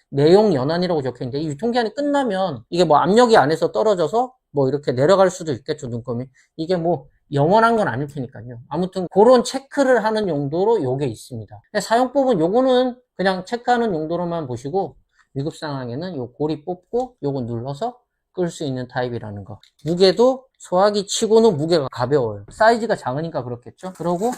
내용 연한이라고 적혀있는데 이 유통기한이 끝나면 이게 뭐 압력이 안에서 떨어져서 뭐 이렇게 내려갈 수도 있겠죠, 눈금이. 이게 뭐 영원한 건 아닐 테니까요. 아무튼 그런 체크를 하는 용도로 요게 있습니다. 사용법은 요거는 그냥 체크하는 용도로만 보시고 위급 상황에는 요 고리 뽑고 요거 눌러서 끌 수 있는 타입이라는 거. 무게도 소화기 치고는 무게가 가벼워요. 사이즈가 작으니까 그렇겠죠. 그러고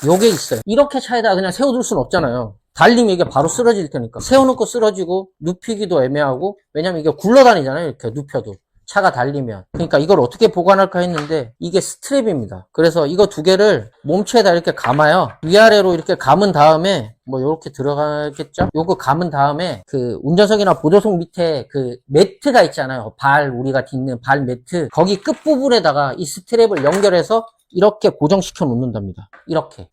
요게 있어요. 이렇게 차에다 그냥 세워둘 수는 없잖아요. 달리면 이게 바로 쓰러질 테니까. 세워놓고 쓰러지고 눕히기도 애매하고, 왜냐면 이게 굴러다니잖아요. 이렇게 눕혀도. 차가 달리면. 그러니까 이걸 어떻게 보관할까 했는데 이게 스트랩입니다. 그래서 이거 두 개를 몸체에다 이렇게 감아요. 위아래로 이렇게 감은 다음에 뭐 이렇게 들어가겠죠? 요거 감은 다음에 그 운전석이나 보조석 밑에 그 매트가 있잖아요. 우리가 딛는 발 매트. 거기 끝부분에다가 이 스트랩을 연결해서 이렇게 고정시켜 놓는답니다. 이렇게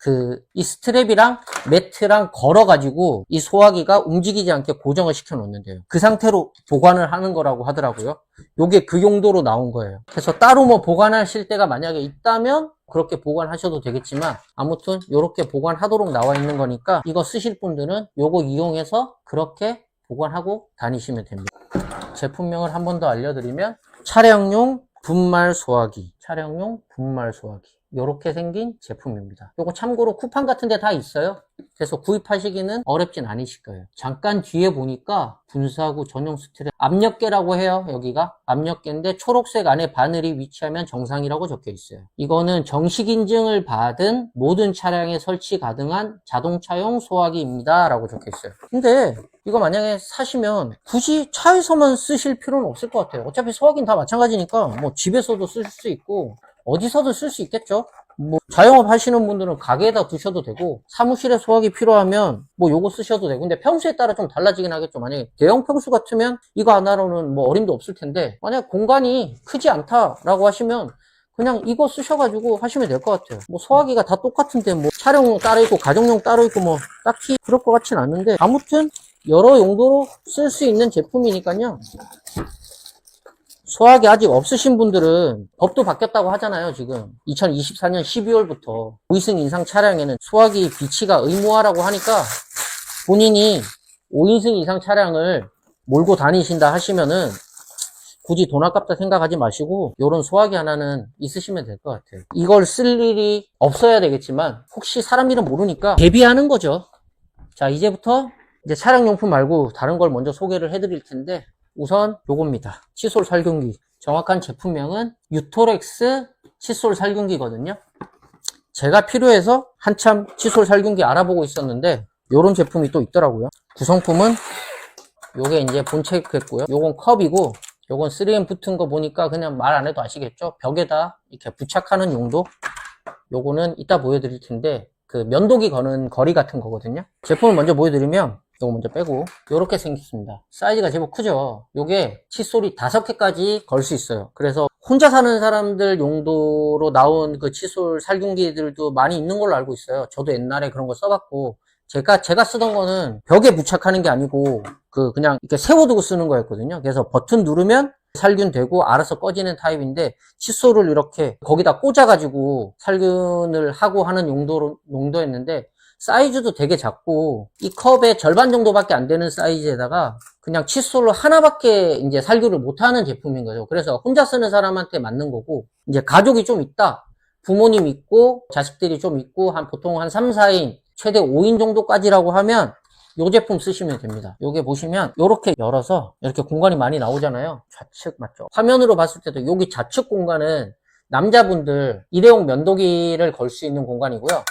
이 스트랩이랑 매트랑 걸어가지고 이 소화기가 움직이지 않게 고정을 시켜 놓는데요. 그 상태로 보관을 하는 거라고 하더라고요. 요게 그 용도로 나온 거예요. 그래서 따로 뭐 보관하실 때가 만약에 있다면 그렇게 보관하셔도 되겠지만 아무튼 요렇게 보관하도록 나와 있는 거니까 이거 쓰실 분들은 요거 이용해서 그렇게 보관하고 다니시면 됩니다. 제품명을 한 번 더 알려드리면 차량용 분말 소화기, 요렇게 생긴 제품입니다. 요거 참고로 쿠팡 같은 데 다 있어요. 그래서 구입하시기는 어렵진 않으실 거예요. 잠깐 뒤에 보니까 분사구 전용 스트랩 압력계라고 해요. 여기가 압력계인데 초록색 안에 바늘이 위치하면 정상이라고 적혀 있어요. 이거는 정식 인증을 받은 모든 차량에 설치 가능한 자동차용 소화기입니다 라고 적혀 있어요. 근데 이거 만약에 사시면 굳이 차에서만 쓰실 필요는 없을 것 같아요. 어차피 소화기는 다 마찬가지니까 뭐 집에서도 쓸 수 있고 어디서도 쓸 수 있겠죠. 뭐 자영업 하시는 분들은 가게에다 두셔도 되고 사무실에 소화기 필요하면 뭐 요거 쓰셔도 되고 근데 평수에 따라 좀 달라지긴 하겠죠. 만약에 대형 평수 같으면 이거 하나로는 뭐 어림도 없을 텐데 만약 공간이 크지 않다라고 하시면 그냥 이거 쓰셔가지고 하시면 될 것 같아요. 뭐 소화기가 다 똑같은데 뭐 차량용 따로 있고 가정용 따로 있고 뭐 딱히 그럴 것 같진 않은데 아무튼 여러 용도로 쓸 수 있는 제품이니까요. 소화기 아직 없으신 분들은 법도 바뀌었다고 하잖아요. 지금 2024년 12월부터 5인승 이상 차량에는 소화기 비치가 의무화라고 하니까 본인이 5인승 이상 차량을 몰고 다니신다 하시면은 굳이 돈 아깝다 생각하지 마시고 요런 소화기 하나는 있으시면 될 것 같아요. 이걸 쓸 일이 없어야 되겠지만 혹시 사람 일은 모르니까 대비하는 거죠. 자, 이제부터 이제 차량용품 말고 다른 걸 먼저 소개를 해드릴 텐데 우선 요겁니다. 칫솔 살균기. 정확한 제품명은 유토렉스 칫솔 살균기거든요. 제가 필요해서 한참 칫솔 살균기 알아보고 있었는데 요런 제품이 또 있더라고요. 구성품은 요게 이제 본체겠고요. 요건 컵이고 요건 3M 붙은 거 보니까 그냥 말 안 해도 아시겠죠? 벽에다 이렇게 부착하는 용도. 요거는 이따 보여드릴 텐데 그 면도기 거는 거리 같은 거거든요. 제품을 먼저 보여드리면 요거 먼저 빼고 요렇게 생겼습니다. 사이즈가 제법 크죠. 요게 칫솔이 5개까지 걸 수 있어요. 그래서 혼자 사는 사람들 용도로 나온 그 칫솔 살균기들도 많이 있는 걸로 알고 있어요. 저도 옛날에 그런 거 써봤고 제가 쓰던 거는 벽에 부착하는 게 아니고 그냥 이렇게 세워두고 쓰는 거였거든요. 그래서 버튼 누르면 살균되고 알아서 꺼지는 타입인데 칫솔을 이렇게 거기다 꽂아가지고 살균을 하고 하는 용도였는데 사이즈도 되게 작고 이 컵의 절반 정도밖에 안 되는 사이즈에다가 그냥 칫솔로 하나밖에 이제 살균을 못하는 제품인 거죠. 그래서 혼자 쓰는 사람한테 맞는 거고 이제 가족이 좀 있다. 부모님 있고 자식들이 좀 있고 보통 한 3, 4인 최대 5인 정도까지라고 하면 이 제품 쓰시면 됩니다. 요게 보시면 이렇게 열어서 이렇게 공간이 많이 나오잖아요. 좌측 맞죠? 화면으로 봤을 때도 여기 좌측 공간은 남자분들 일회용 면도기를 걸 수 있는 공간이고요.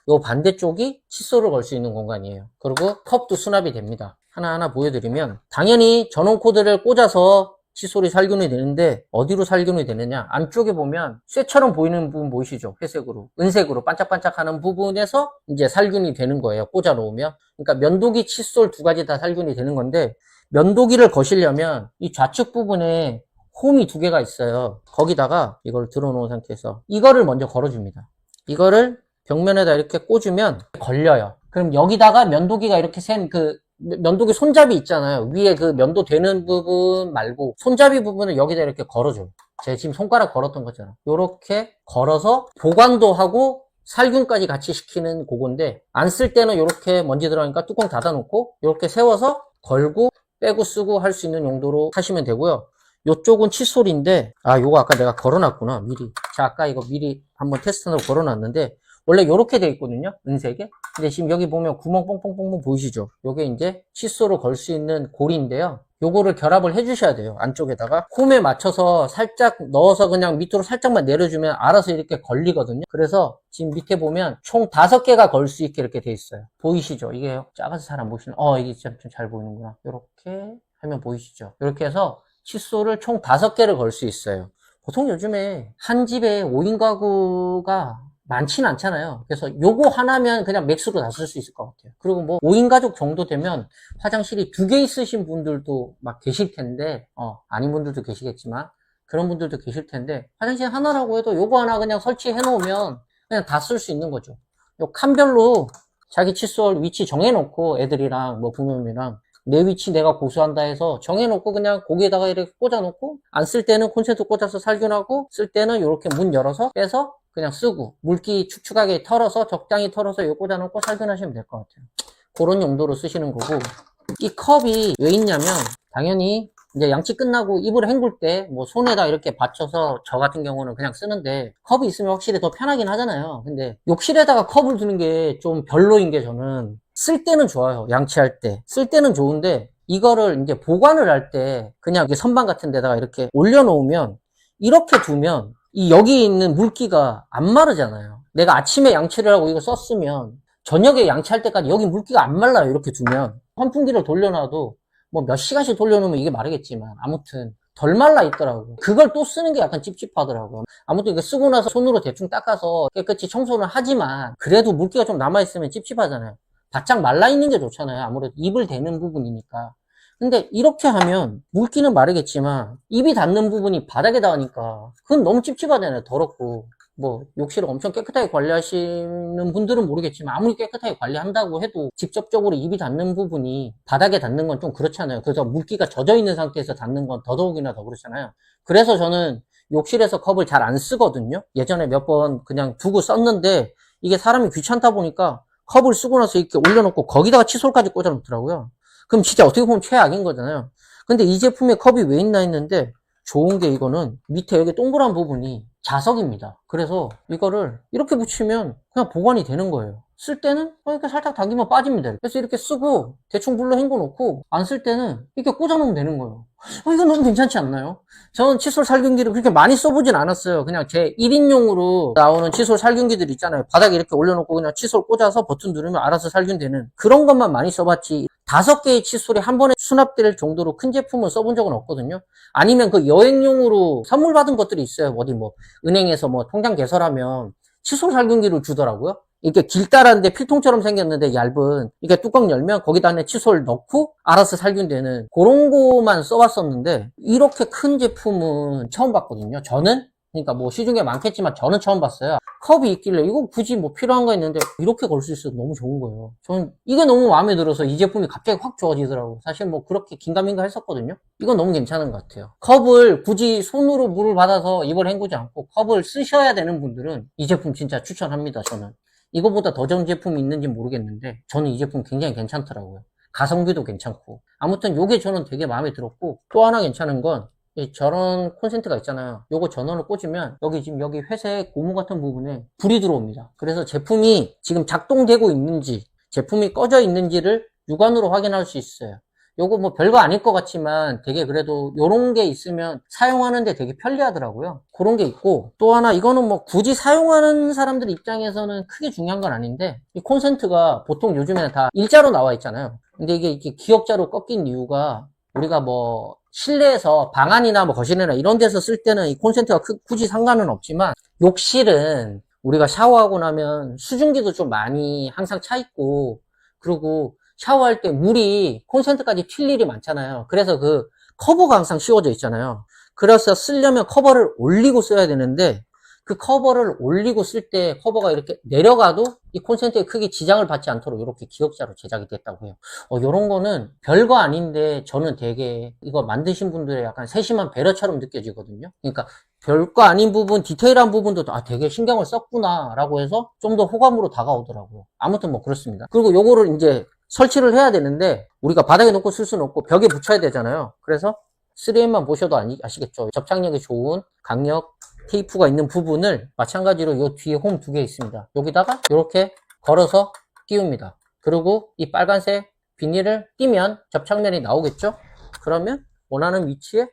요 반대쪽이 칫솔을 걸 수 있는 공간이에요. 그리고 컵도 수납이 됩니다. 하나하나 보여드리면 당연히 전원 코드를 꽂아서 칫솔이 살균이 되는데 어디로 살균이 되느냐, 안쪽에 보면 쇠처럼 보이는 부분 보이시죠? 회색으로 은색으로 반짝반짝하는 부분에서 이제 살균이 되는 거예요. 꽂아 놓으면. 그러니까 면도기, 칫솔 두 가지 다 살균이 되는 건데, 면도기를 거시려면 이 좌측 부분에 홈이 두 개가 있어요. 거기다가 이걸 들어 놓은 상태에서 이거를 먼저 걸어줍니다. 이거를 벽면에다 이렇게 꽂으면 걸려요. 그럼 여기다가 면도기가 이렇게 센 면도기 손잡이 있잖아요. 위에 그 면도 되는 부분 말고 손잡이 부분을 여기다 이렇게 걸어줘요. 제가 지금 손가락 걸었던 거잖아요. 이렇게 걸어서 보관도 하고 살균까지 같이 시키는 그건데, 안 쓸 때는 이렇게 먼지 들어가니까 뚜껑 닫아놓고 이렇게 세워서 걸고 빼고 쓰고 할 수 있는 용도로 하시면 되고요. 이쪽은 칫솔인데, 요거 아까 내가 걸어놨구나, 미리. 자, 아까 이거 미리 한번 테스트로 걸어놨는데, 원래 이렇게 돼 있거든요, 은색에. 근데 지금 여기 보면 구멍 뽕뽕뽕뽕 보이시죠? 요게 이제 칫솔을 걸 수 있는 고리인데요. 요거를 결합을 해주셔야 돼요. 안쪽에다가 홈에 맞춰서 살짝 넣어서 그냥 밑으로 살짝만 내려주면 알아서 이렇게 걸리거든요. 그래서 지금 밑에 보면 총 5개가 걸 수 있게 이렇게 돼 있어요. 보이시죠? 이게 작아서 잘 안 보시나? 이게 좀 잘 보이는구나. 이렇게 하면 보이시죠? 이렇게 해서 칫솔을 총 5개를 걸 수 있어요. 보통 요즘에 한 집에 5인 가구가 많지는 않잖아요. 그래서 요거 하나면 그냥 맥스로 다 쓸 수 있을 것 같아요. 그리고 뭐 5인 가족 정도 되면 화장실이 2개 있으신 분들도 막 계실 텐데, 아닌 분들도 계시겠지만 그런 분들도 계실 텐데, 화장실 하나라고 해도 요거 하나 그냥 설치해 놓으면 그냥 다 쓸 수 있는 거죠. 요 칸별로 자기 칫솔 위치 정해놓고, 애들이랑 뭐 부모님이랑 내 위치 내가 고수한다 해서 정해놓고 그냥 거기에다가 이렇게 꽂아놓고, 안 쓸 때는 콘센트 꽂아서 살균하고, 쓸 때는 이렇게 문 열어서 빼서 그냥 쓰고, 물기 축축하게 털어서 적당히 털어서 이거 꽂아놓고 살균하시면 될 것 같아요. 그런 용도로 쓰시는 거고, 이 컵이 왜 있냐면, 당연히 이제 양치 끝나고 이불 헹굴 때 뭐 손에다 이렇게 받쳐서, 저 같은 경우는 그냥 쓰는데, 컵이 있으면 확실히 더 편하긴 하잖아요. 근데 욕실에다가 컵을 두는 게 좀 별로인 게, 저는 쓸 때는 좋아요. 양치할 때 쓸 때는 좋은데, 이거를 이제 보관을 할 때 그냥 이렇게 선반 같은 데다가 이렇게 올려놓으면, 이렇게 두면 이 여기 있는 물기가 안 마르잖아요. 내가 아침에 양치를 하고 이거 썼으면 저녁에 양치할 때까지 여기 물기가 안 말라요. 이렇게 두면 환풍기를 돌려놔도 뭐 몇 시간씩 돌려놓으면 이게 마르겠지만, 아무튼 덜 말라 있더라고요. 그걸 또 쓰는 게 약간 찝찝하더라고요. 아무튼 이거 쓰고 나서 손으로 대충 닦아서 깨끗이 청소는 하지만, 그래도 물기가 좀 남아있으면 찝찝하잖아요. 바짝 말라있는 게 좋잖아요. 아무래도 입을 대는 부분이니까. 근데 이렇게 하면 물기는 마르겠지만 입이 닿는 부분이 바닥에 닿으니까 그건 너무 찝찝하잖아요. 더럽고. 뭐 욕실을 엄청 깨끗하게 관리하시는 분들은 모르겠지만, 아무리 깨끗하게 관리한다고 해도 직접적으로 입이 닿는 부분이 바닥에 닿는 건 좀 그렇잖아요. 그래서 물기가 젖어 있는 상태에서 닿는 건 더더욱이나 더 그렇잖아요. 그래서 저는 욕실에서 컵을 잘 안 쓰거든요. 예전에 몇 번 그냥 두고 썼는데, 이게 사람이 귀찮다 보니까 컵을 쓰고 나서 이렇게 올려놓고 거기다가 칫솔까지 꽂아 놓더라고요. 그럼 진짜 어떻게 보면 최악인 거잖아요. 근데 이 제품에 컵이 왜 있나 했는데, 좋은 게 이거는 밑에 여기 동그란 부분이 자석입니다. 그래서 이거를 이렇게 붙이면 그냥 보관이 되는 거예요. 쓸 때는 이렇게 살짝 당기면 빠집니다. 그래서 이렇게 쓰고 대충 물로 헹궈 놓고, 안 쓸 때는 이렇게 꽂아 놓으면 되는 거예요. 이거 너무 괜찮지 않나요? 저는 칫솔 살균기를 그렇게 많이 써보진 않았어요. 그냥 제 1인용으로 나오는 칫솔 살균기들 있잖아요. 바닥에 이렇게 올려놓고 그냥 칫솔 꽂아서 버튼 누르면 알아서 살균되는 그런 것만 많이 써봤지, 5개의 칫솔이 한 번에 수납될 정도로 큰 제품은 써본 적은 없거든요. 아니면 그 여행용으로 선물 받은 것들이 있어요. 어디 뭐 은행에서 뭐 통장 개설하면 칫솔 살균기를 주더라고요. 이렇게 길다란데 필통처럼 생겼는데 얇은, 이게 뚜껑 열면 거기다 안에 칫솔 넣고 알아서 살균되는 그런 거만 써봤었는데, 이렇게 큰 제품은 처음 봤거든요. 저는. 그러니까 뭐 시중에 많겠지만 저는 처음 봤어요. 컵이 있길래 이거 굳이 뭐 필요한 거 있는데 이렇게 걸 수 있어서 너무 좋은 거예요. 저는 이게 너무 마음에 들어서 이 제품이 갑자기 확 좋아지더라고요. 사실 뭐 그렇게 긴가민가 했었거든요. 이건 너무 괜찮은 것 같아요. 컵을 굳이 손으로 물을 받아서 입을 헹구지 않고 컵을 쓰셔야 되는 분들은 이 제품 진짜 추천합니다. 저는 이거보다 더 좋은 제품이 있는지 모르겠는데, 저는 이 제품 굉장히 괜찮더라고요. 가성비도 괜찮고. 아무튼 요게 저는 되게 마음에 들었고, 또 하나 괜찮은 건 이 저런 콘센트가 있잖아요. 요거 전원을 꽂으면 여기 지금 여기 회색 고무 같은 부분에 불이 들어옵니다. 그래서 제품이 지금 작동되고 있는지, 제품이 꺼져 있는지를 육안으로 확인할 수 있어요. 요거 뭐 별거 아닐 것 같지만 되게 그래도 요런 게 있으면 사용하는데 되게 편리하더라고요. 그런 게 있고, 또 하나 이거는 뭐 굳이 사용하는 사람들 입장에서는 크게 중요한 건 아닌데, 이 콘센트가 보통 요즘에는 다 일자로 나와 있잖아요. 근데 이게 이렇게 기역자로 꺾인 이유가, 우리가 뭐 실내에서 방 안이나 뭐 거실이나 이런 데서 쓸 때는 이 콘센트가 굳이 상관은 없지만, 욕실은 우리가 샤워하고 나면 수증기도 좀 많이 항상 차 있고, 그리고 샤워할 때 물이 콘센트까지 튈 일이 많잖아요. 그래서 그 커버가 항상 씌워져 있잖아요. 그래서 쓰려면 커버를 올리고 써야 되는데, 그 커버를 올리고 쓸 때 커버가 이렇게 내려가도 이 콘센트의 크게 지장을 받지 않도록 이렇게 기역자로 제작이 됐다고 해요. 요런 거는 별거 아닌데 저는 되게 이거 만드신 분들의 약간 세심한 배려처럼 느껴지거든요. 그러니까 별거 아닌 부분, 디테일한 부분도 되게 신경을 썼구나 라고 해서 좀 더 호감으로 다가오더라고요. 아무튼 뭐 그렇습니다. 그리고 요거를 이제 설치를 해야 되는데, 우리가 바닥에 놓고 쓸 수는 없고 벽에 붙여야 되잖아요. 그래서 3M만 보셔도 아시겠죠. 접착력이 좋은 강력 테이프가 있는 부분을 마찬가지로 요 뒤에 홈 2개 있습니다. 여기다가 이렇게 걸어서 끼웁니다. 그리고 이 빨간색 비닐을 끼면 접착면이 나오겠죠. 그러면 원하는 위치에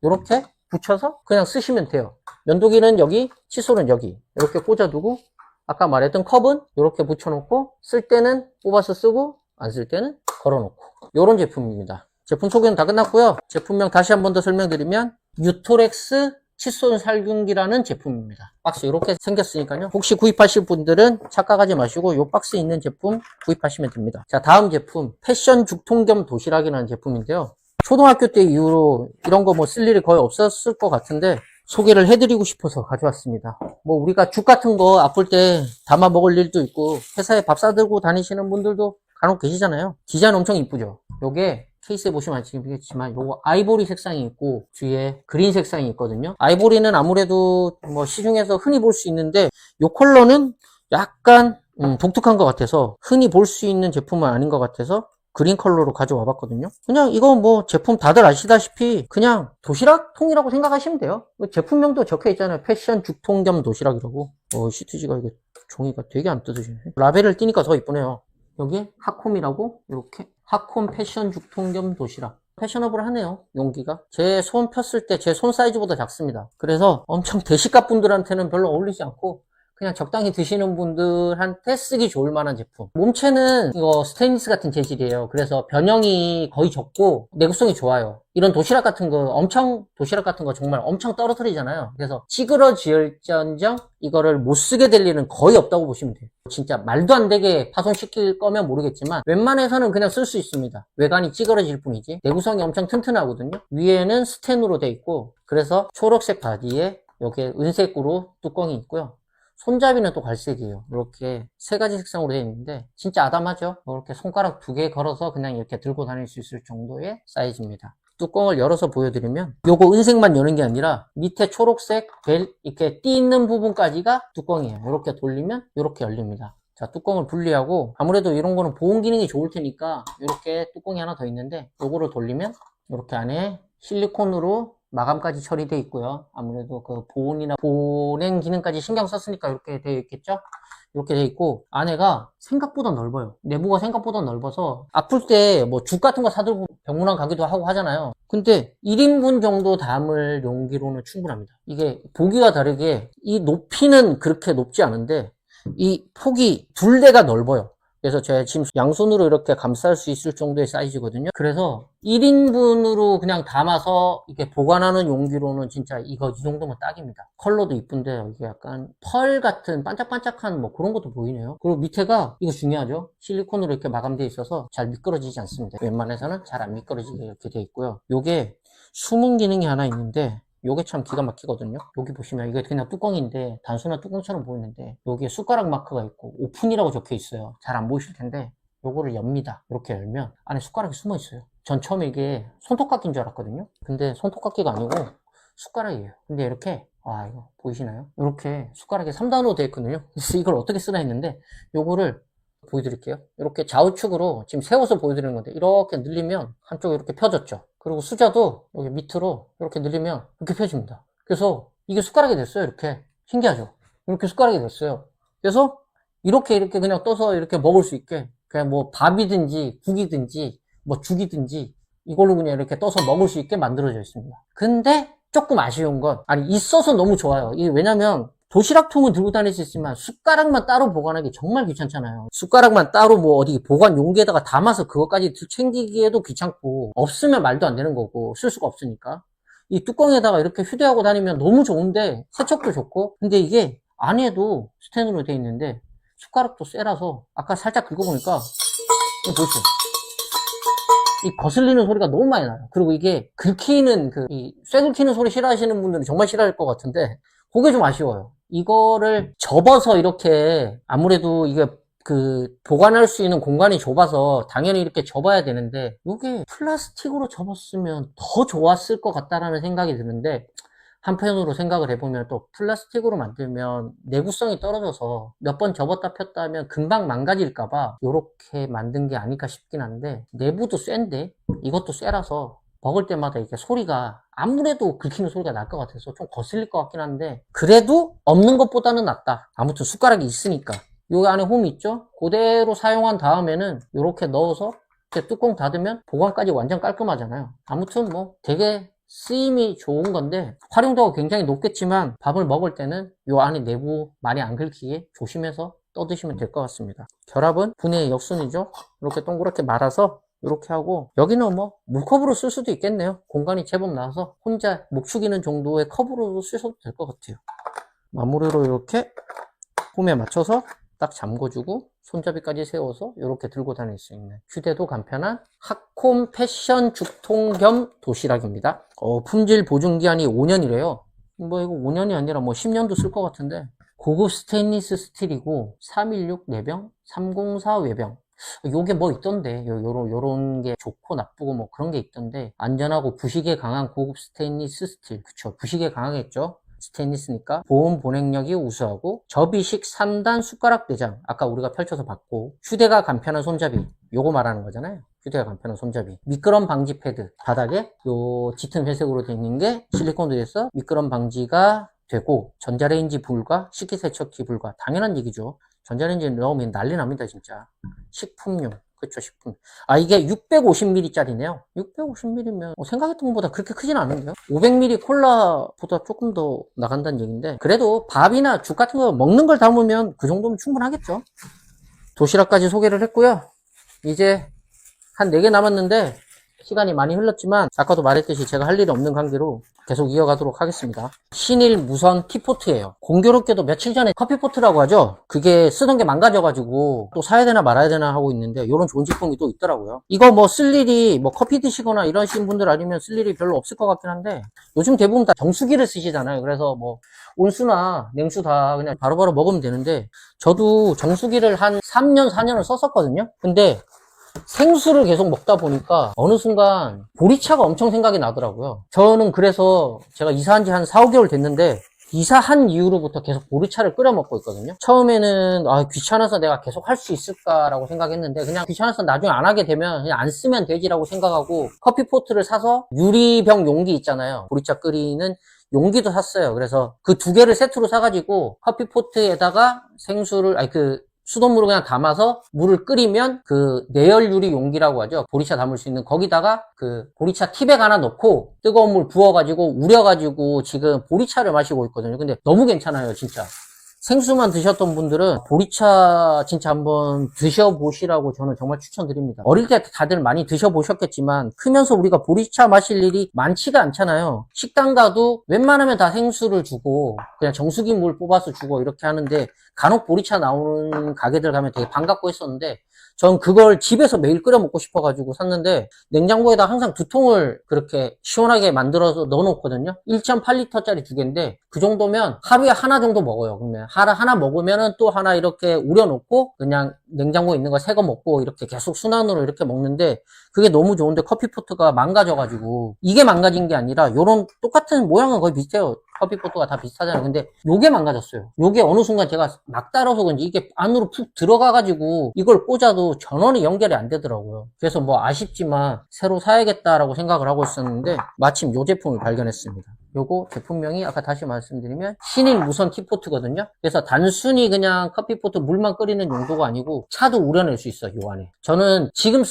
이렇게 붙여서 그냥 쓰시면 돼요. 면도기는 여기, 칫솔은 여기 이렇게 꽂아두고, 아까 말했던 컵은 이렇게 붙여놓고, 쓸 때는 뽑아서 쓰고 안 쓸 때는 걸어놓고, 이런 제품입니다. 제품 소개는 다 끝났고요. 제품명 다시 한 번 더 설명드리면 유토렉스 칫솔 살균기라는 제품입니다. 박스 이렇게 생겼으니까요. 혹시 구입하실 분들은 착각하지 마시고 이 박스에 있는 제품 구입하시면 됩니다. 자, 다음 제품 패션 죽통 겸 도시락이라는 제품인데요. 초등학교 때 이후로 이런 거 뭐 쓸 일이 거의 없었을 것 같은데 소개를 해드리고 싶어서 가져왔습니다. 뭐 우리가 죽 같은 거 아플 때 담아 먹을 일도 있고 회사에 밥 사들고 다니시는 분들도 간혹 계시잖아요. 디자인 엄청 이쁘죠. 요게 케이스에 보시면 아시겠지만 요거 아이보리 색상이 있고 뒤에 그린 색상이 있거든요. 아이보리는 아무래도 뭐 시중에서 흔히 볼 수 있는데 요 컬러는 약간 독특한 것 같아서 흔히 볼 수 있는 제품은 아닌 것 같아서 그린 컬러로 가져와 봤거든요. 그냥 이거 뭐 제품 다들 아시다시피 그냥 도시락통이라고 생각하시면 돼요. 제품명도 적혀 있잖아요. 패션 죽통 겸 도시락이라고. 시트지가 이게 종이가 되게 안 뜯어지네. 라벨을 띄니까 더 이쁘네요. 여기 핫콤이라고 이렇게 핫콤 패션 죽통 겸 도시락. 패셔너블하네요. 용기가 제 손 폈을 때 제 손 사이즈보다 작습니다. 그래서 엄청 대식가 분들한테는 별로 어울리지 않고 그냥 적당히 드시는 분들한테 쓰기 좋을 만한 제품. 몸체는 이거 스테인리스 같은 재질이에요. 그래서 변형이 거의 적고 내구성이 좋아요. 이런 도시락 같은 거 도시락 같은 거 정말 엄청 떨어뜨리잖아요. 그래서 찌그러질전정 이거를 못 쓰게 될 일은 거의 없다고 보시면 돼요. 진짜 말도 안 되게 파손시킬 거면 모르겠지만 웬만해서는 그냥 쓸 수 있습니다. 외관이 찌그러질 뿐이지 내구성이 엄청 튼튼하거든요. 위에는 스텐으로 돼 있고, 그래서 초록색 바디에 여기에 은색으로 뚜껑이 있고요. 손잡이는 또 갈색이에요. 이렇게 세 가지 색상으로 되어 있는데 진짜 아담하죠. 이렇게 손가락 2개 걸어서 그냥 이렇게 들고 다닐 수 있을 정도의 사이즈입니다. 뚜껑을 열어서 보여드리면 요거 은색만 여는 게 아니라 밑에 초록색 벨 이렇게 띠 있는 부분까지가 뚜껑이에요. 이렇게 돌리면 이렇게 열립니다. 자, 뚜껑을 분리하고, 아무래도 이런 거는 보온 기능이 좋을 테니까 이렇게 뚜껑이 하나 더 있는데 요거를 돌리면 이렇게 안에 실리콘으로 마감까지 처리되어 있고요. 아무래도 그 보온이나 보냉 기능까지 신경 썼으니까 이렇게 되어 있겠죠? 이렇게 되어 있고, 안에가 생각보다 넓어요. 내부가 생각보다 넓어서 아플 때 뭐 죽 같은 거 사들고 병문안 가기도 하고 하잖아요. 근데 1인분 정도 담을 용기로는 충분합니다. 이게 보기와 다르게 이 높이는 그렇게 높지 않은데 이 폭이 둘레가 넓어요. 그래서 제가 지금 양손으로 이렇게 감쌀 수 있을 정도의 사이즈거든요. 그래서 1인분으로 그냥 담아서 이렇게 보관하는 용기로는 진짜 이 정도면 딱입니다. 컬러도 이쁜데 이게 약간 펄 같은 반짝반짝한 뭐 그런 것도 보이네요. 그리고 밑에가 이거 중요하죠. 실리콘으로 이렇게 마감되어 있어서 잘 미끄러지지 않습니다. 웬만해서는 잘 안 미끄러지게 이렇게 되어 있고요. 요게 숨은 기능이 하나 있는데 요게 참 기가 막히거든요. 여기 보시면 이게 그냥 뚜껑인데 단순한 뚜껑처럼 보이는데 여기에 숟가락 마크가 있고 오픈이라고 적혀 있어요. 잘 안 보이실 텐데 요거를 엽니다. 이렇게 열면 안에 숟가락이 숨어 있어요. 전 처음에 이게 손톱깎이인 줄 알았거든요. 근데 손톱깎이가 아니고 숟가락이에요. 근데 이렇게 이거 보이시나요? 이렇게 숟가락이 3단으로 되어 있거든요. 그래서 이걸 어떻게 쓰나 했는데 요거를 보여드릴게요. 이렇게 좌우측으로 지금 세워서 보여드리는 건데 이렇게 늘리면 한쪽 이렇게 펴졌죠. 그리고 수저도 여기 밑으로 이렇게 늘리면 이렇게 펴집니다. 그래서 이게 숟가락이 됐어요. 이렇게 신기하죠. 이렇게 숟가락이 됐어요. 그래서 이렇게 그냥 떠서 이렇게 먹을 수 있게 그냥 뭐 밥이든지 국이든지 뭐 죽이든지 이걸로 그냥 이렇게 떠서 먹을 수 있게 만들어져 있습니다. 근데 조금 아쉬운 건, 아니, 있어서 너무 좋아요. 이게 왜냐면, 도시락통은 들고 다닐 수 있지만 숟가락만 따로 보관하기 정말 귀찮잖아요. 숟가락만 따로 뭐 어디 보관 용기에다가 담아서 그것까지 챙기기에도 귀찮고, 없으면 말도 안 되는 거고 쓸 수가 없으니까. 이 뚜껑에다가 이렇게 휴대하고 다니면 너무 좋은데, 세척도 좋고, 근데 이게 안에도 스텐으로 돼 있는데 숟가락도 쎄라서 아까 살짝 긁어보니까 이거 보이시죠? 이 거슬리는 소리가 너무 많이 나요. 그리고 이게 긁히는 쇠 긁히는 소리 싫어하시는 분들은 정말 싫어할 것 같은데 그게 좀 아쉬워요. 이거를 접어서 이렇게, 아무래도 이게 보관할 수 있는 공간이 좁아서 당연히 이렇게 접어야 되는데, 이게 플라스틱으로 접었으면 더 좋았을 것 같다라는 생각이 드는데, 한편으로 생각을 해보면 또 플라스틱으로 만들면 내구성이 떨어져서 몇 번 접었다 폈다 하면 금방 망가질까봐 이렇게 만든 게 아닐까 싶긴 한데, 내부도 쇠인데 이것도 쇠라서 먹을 때마다 이게 소리가 아무래도 긁히는 소리가 날 것 같아서 좀 거슬릴 것 같긴 한데, 그래도 없는 것보다는 낫다. 아무튼 숟가락이 있으니까. 여기 안에 홈이 있죠? 그대로 사용한 다음에는 이렇게 넣어서 이렇게 뚜껑 닫으면 보관까지 완전 깔끔하잖아요. 아무튼 뭐 되게 쓰임이 좋은 건데, 활용도가 굉장히 높겠지만 밥을 먹을 때는 이 안에 내부 많이 안 긁히게 조심해서 떠드시면 될 것 같습니다. 결합은 분해의 역순이죠. 이렇게 동그랗게 말아서 이렇게 하고, 여기는 뭐 물컵으로 쓸 수도 있겠네요. 공간이 제법 나와서 혼자 목 축이는 정도의 컵으로도 쓰셔도 될 것 같아요. 마무리로 이렇게 홈에 맞춰서 딱 잠궈주고 손잡이까지 세워서 이렇게 들고 다닐 수 있는, 휴대도 간편한 핫콤 패션 죽통 겸 도시락입니다. 품질 보증기한이 5년이래요. 뭐 이거 5년이 아니라 뭐 10년도 쓸 것 같은데, 고급 스테인리스 스틸이고 316 내병, 304 외병. 요게 뭐 있던데, 요런 게 좋고 나쁘고 뭐 그런 게 있던데, 안전하고 부식에 강한 고급 스테인리스 스틸. 그쵸, 부식에 강하겠죠. 스테인리스니까. 보온 보냉력이 우수하고, 접이식 3단 숟가락 대장, 아까 우리가 펼쳐서 봤고, 휴대가 간편한 손잡이, 요거 말하는 거잖아요. 휴대가 간편한 손잡이. 미끄럼 방지 패드, 바닥에 요 짙은 회색으로 되어 있는 게 실리콘으로 돼서 미끄럼 방지가 되고, 전자레인지 불가, 식기세척기 불가. 당연한 얘기죠. 전자레인지에 넣으면 난리 납니다, 진짜. 식품용. 그쵸, 식품. 이게 650ml 짜리네요. 650ml면 생각했던 것보다 그렇게 크진 않은데요. 500ml 콜라보다 조금 더 나간다는 얘기인데, 그래도 밥이나 죽 같은 거 먹는 걸 담으면 그 정도면 충분하겠죠. 도시락까지 소개를 했고요. 이제 한 4개 남았는데 시간이 많이 흘렀지만, 아까도 말했듯이 제가 할 일이 없는 관계로 계속 이어가도록 하겠습니다. 신일 무선 티포트예요. 공교롭게도 며칠 전에 커피포트라고 하죠. 그게 쓰던 게 망가져가지고 또 사야 되나 말아야 되나 하고 있는데, 이런 좋은 제품이 또 있더라고요. 이거 뭐 쓸 일이, 뭐 커피 드시거나 이러신 분들 아니면 쓸 일이 별로 없을 것 같긴 한데, 요즘 대부분 다 정수기를 쓰시잖아요. 그래서 뭐 온수나 냉수 다 그냥 바로바로 먹으면 되는데, 저도 정수기를 한 3년 4년을 썼었거든요. 근데 생수를 계속 먹다 보니까 어느 순간 보리차가 엄청 생각이 나더라고요. 저는 그래서 제가 이사한 지 한 4, 5개월 됐는데, 이사한 이후로부터 계속 보리차를 끓여 먹고 있거든요. 처음에는 귀찮아서 내가 계속 할 수 있을까라고 생각했는데, 그냥 귀찮아서 나중에 안 하게 되면 그냥 안 쓰면 되지라고 생각하고 커피포트를 사서 유리병 용기 있잖아요. 보리차 끓이는 용기도 샀어요. 그래서 그 2개를 세트로 사가지고 커피포트에다가 생수를, 수돗물을 그냥 담아서 물을 끓이면 그 내열 유리 용기라고 하죠. 보리차 담을 수 있는, 거기다가 그 보리차 티백 하나 넣고 뜨거운 물 부어가지고 우려가지고 지금 보리차를 마시고 있거든요. 근데 너무 괜찮아요, 진짜. 생수만 드셨던 분들은 보리차 진짜 한번 드셔보시라고 저는 정말 추천드립니다. 어릴 때 다들 많이 드셔보셨겠지만, 크면서 우리가 보리차 마실 일이 많지가 않잖아요. 식당 가도 웬만하면 다 생수를 주고 그냥 정수기 물 뽑아서 주고 이렇게 하는데, 간혹 보리차 나오는 가게들 가면 되게 반갑고 했었는데, 전 그걸 집에서 매일 끓여 먹고 싶어가지고 샀는데, 냉장고에다 항상 2통을 그렇게 시원하게 만들어서 넣어놓거든요. 1.8L짜리 2개인데 그 정도면 하루에 하나 정도 먹어요. 그러면 하나 먹으면은 또 하나 이렇게 우려놓고 그냥 냉장고에 있는 거 새 거 먹고 이렇게 계속 순환으로 이렇게 먹는데, 그게 너무 좋은데 커피포트가 망가져가지고, 이게 망가진 게 아니라 요런 똑같은 모양은 거의 비슷해요. 커피포트가 다 비슷하잖아요. 근데 요게 망가졌어요. 요게 어느 순간 제가 막 따라서 그런지 이게 안으로 푹 들어가가지고 이걸 꽂아도 전원이 연결이 안 되더라고요. 그래서 뭐 아쉽지만 새로 사야겠다라고 생각을 하고 있었는데, 마침 요 제품을 발견했습니다. 요거 제품명이 아까 다시 말씀드리면 신일 무선 티포트거든요. 그래서 단순히 그냥 커피포트 물만 끓이는 용도가 아니고 차도 우려낼 수 있어요. 요 안에. 저는 지금